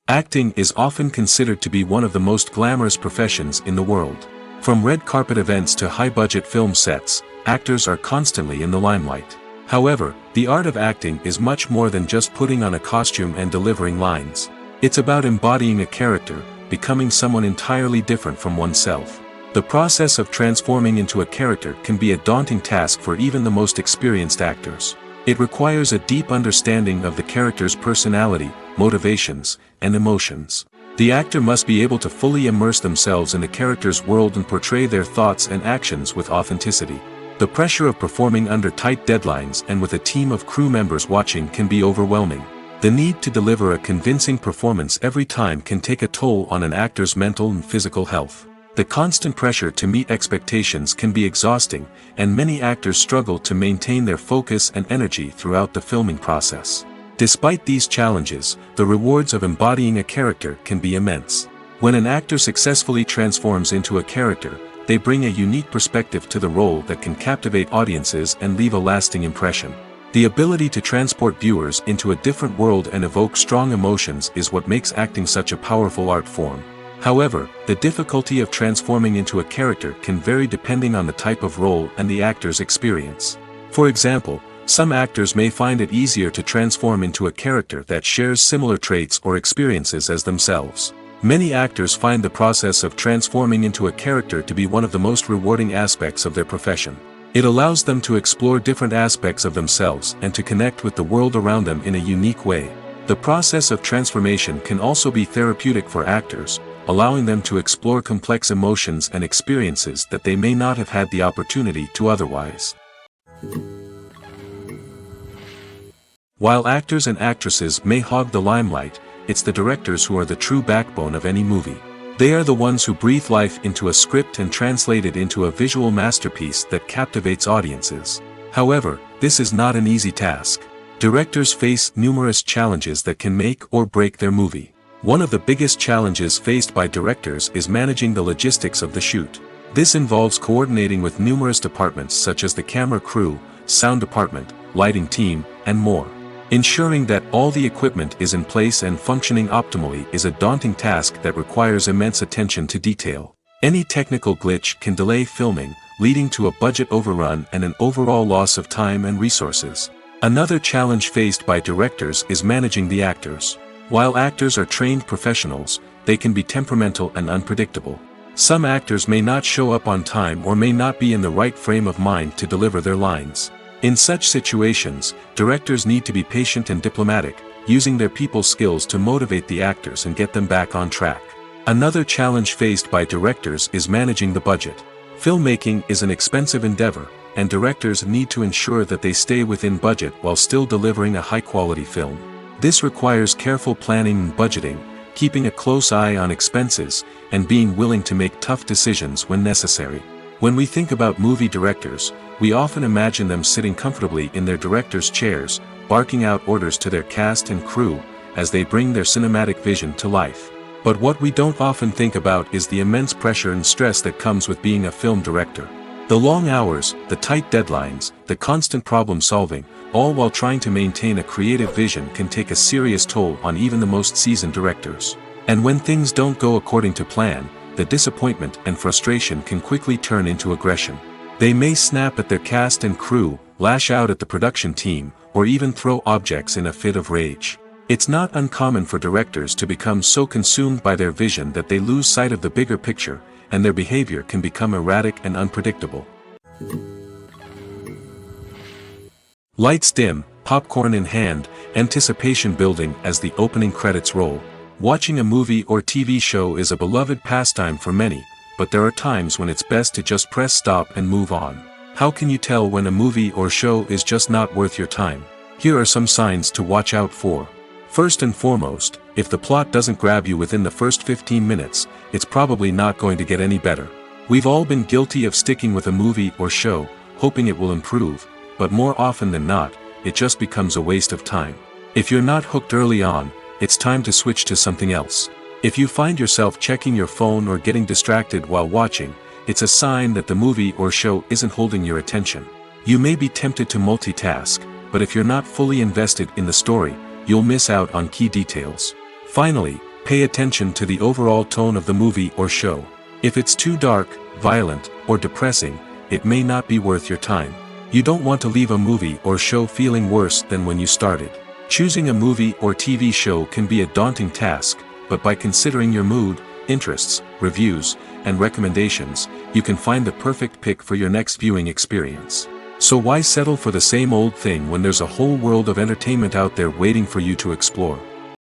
Acting is often considered to be one of the most glamorous professions in the world. From red carpet events to high-budget film sets, actors are constantly in the limelight. However, the art of acting is much more than just putting on a costume and delivering lines. It's about embodying a character, becoming someone entirely different from oneself. The process of transforming into a character can be a daunting task for even the most experienced actors. It requires a deep understanding of the character's personality, motivations, and emotions. The actor must be able to fully immerse themselves in the character's world and portray their thoughts and actions with authenticity. The pressure of performing under tight deadlines and with a team of crew members watching can be overwhelming. The need to deliver a convincing performance every time can take a toll on an actor's mental and physical health. The constant pressure to meet expectations can be exhausting, and many actors struggle to maintain their focus and energy throughout the filming process. Despite these challenges, the rewards of embodying a character can be immense. When an actor successfully transforms into a character, they bring a unique perspective to the role that can captivate audiences and leave a lasting impression. The ability to transport viewers into a different world and evoke strong emotions is what makes acting such a powerful art form. However, the difficulty of transforming into a character can vary depending on the type of role and the actor's experience. For example, some actors may find it easier to transform into a character that shares similar traits or experiences as themselves. Many actors find the process of transforming into a character to be one of the most rewarding aspects of their profession. It allows them to explore different aspects of themselves and to connect with the world around them in a unique way. The process of transformation can also be therapeutic for actors, allowing them to explore complex emotions and experiences that they may not have had the opportunity to otherwise. While actors and actresses may hog the limelight, it's the directors who are the true backbone of any movie. They are the ones who breathe life into a script and translate it into a visual masterpiece that captivates audiences. However, this is not an easy task. Directors face numerous challenges that can make or break their movie. One of the biggest challenges faced by directors is managing the logistics of the shoot. This involves coordinating with numerous departments such as the camera crew, sound department, lighting team, and more. Ensuring that all the equipment is in place and functioning optimally is a daunting task that requires immense attention to detail. Any technical glitch can delay filming, leading to a budget overrun and an overall loss of time and resources. Another challenge faced by directors is managing the actors. While actors are trained professionals, they can be temperamental and unpredictable. Some actors may not show up on time or may not be in the right frame of mind to deliver their lines. In such situations, directors need to be patient and diplomatic, using their people skills to motivate the actors and get them back on track. Another challenge faced by directors is managing the budget. Filmmaking is an expensive endeavor, and directors need to ensure that they stay within budget while still delivering a high-quality film. This requires careful planning and budgeting, keeping a close eye on expenses, and being willing to make tough decisions when necessary. When we think about movie directors, we often imagine them sitting comfortably in their director's chairs, barking out orders to their cast and crew, as they bring their cinematic vision to life. But what we don't often think about is the immense pressure and stress that comes with being a film director. The long hours, the tight deadlines, the constant problem solving, all while trying to maintain a creative vision can take a serious toll on even the most seasoned directors. And when things don't go according to plan, the disappointment and frustration can quickly turn into aggression. They may snap at their cast and crew, lash out at the production team, or even throw objects in a fit of rage. It's not uncommon for directors to become so consumed by their vision that they lose sight of the bigger picture, and their behavior can become erratic and unpredictable. Lights dim, popcorn in hand, anticipation building as the opening credits roll. Watching a movie or TV show is a beloved pastime for many, but there are times when it's best to just press stop and move on. How can you tell when a movie or show is just not worth your time? Here are some signs to watch out for. First and foremost, if the plot doesn't grab you within the first 15 minutes, it's probably not going to get any better. We've all been guilty of sticking with a movie or show, hoping it will improve, but more often than not, it just becomes a waste of time. If you're not hooked early on, it's time to switch to something else. If you find yourself checking your phone or getting distracted while watching, it's a sign that the movie or show isn't holding your attention. You may be tempted to multitask, but if you're not fully invested in the story, you'll miss out on key details. Finally, pay attention to the overall tone of the movie or show. If it's too dark, violent, or depressing, it may not be worth your time. You don't want to leave a movie or show feeling worse than when you started. Choosing a movie or TV show can be a daunting task, but by considering your mood, interests, reviews, and recommendations, you can find the perfect pick for your next viewing experience. So why settle for the same old thing when there's a whole world of entertainment out there waiting for you to explore?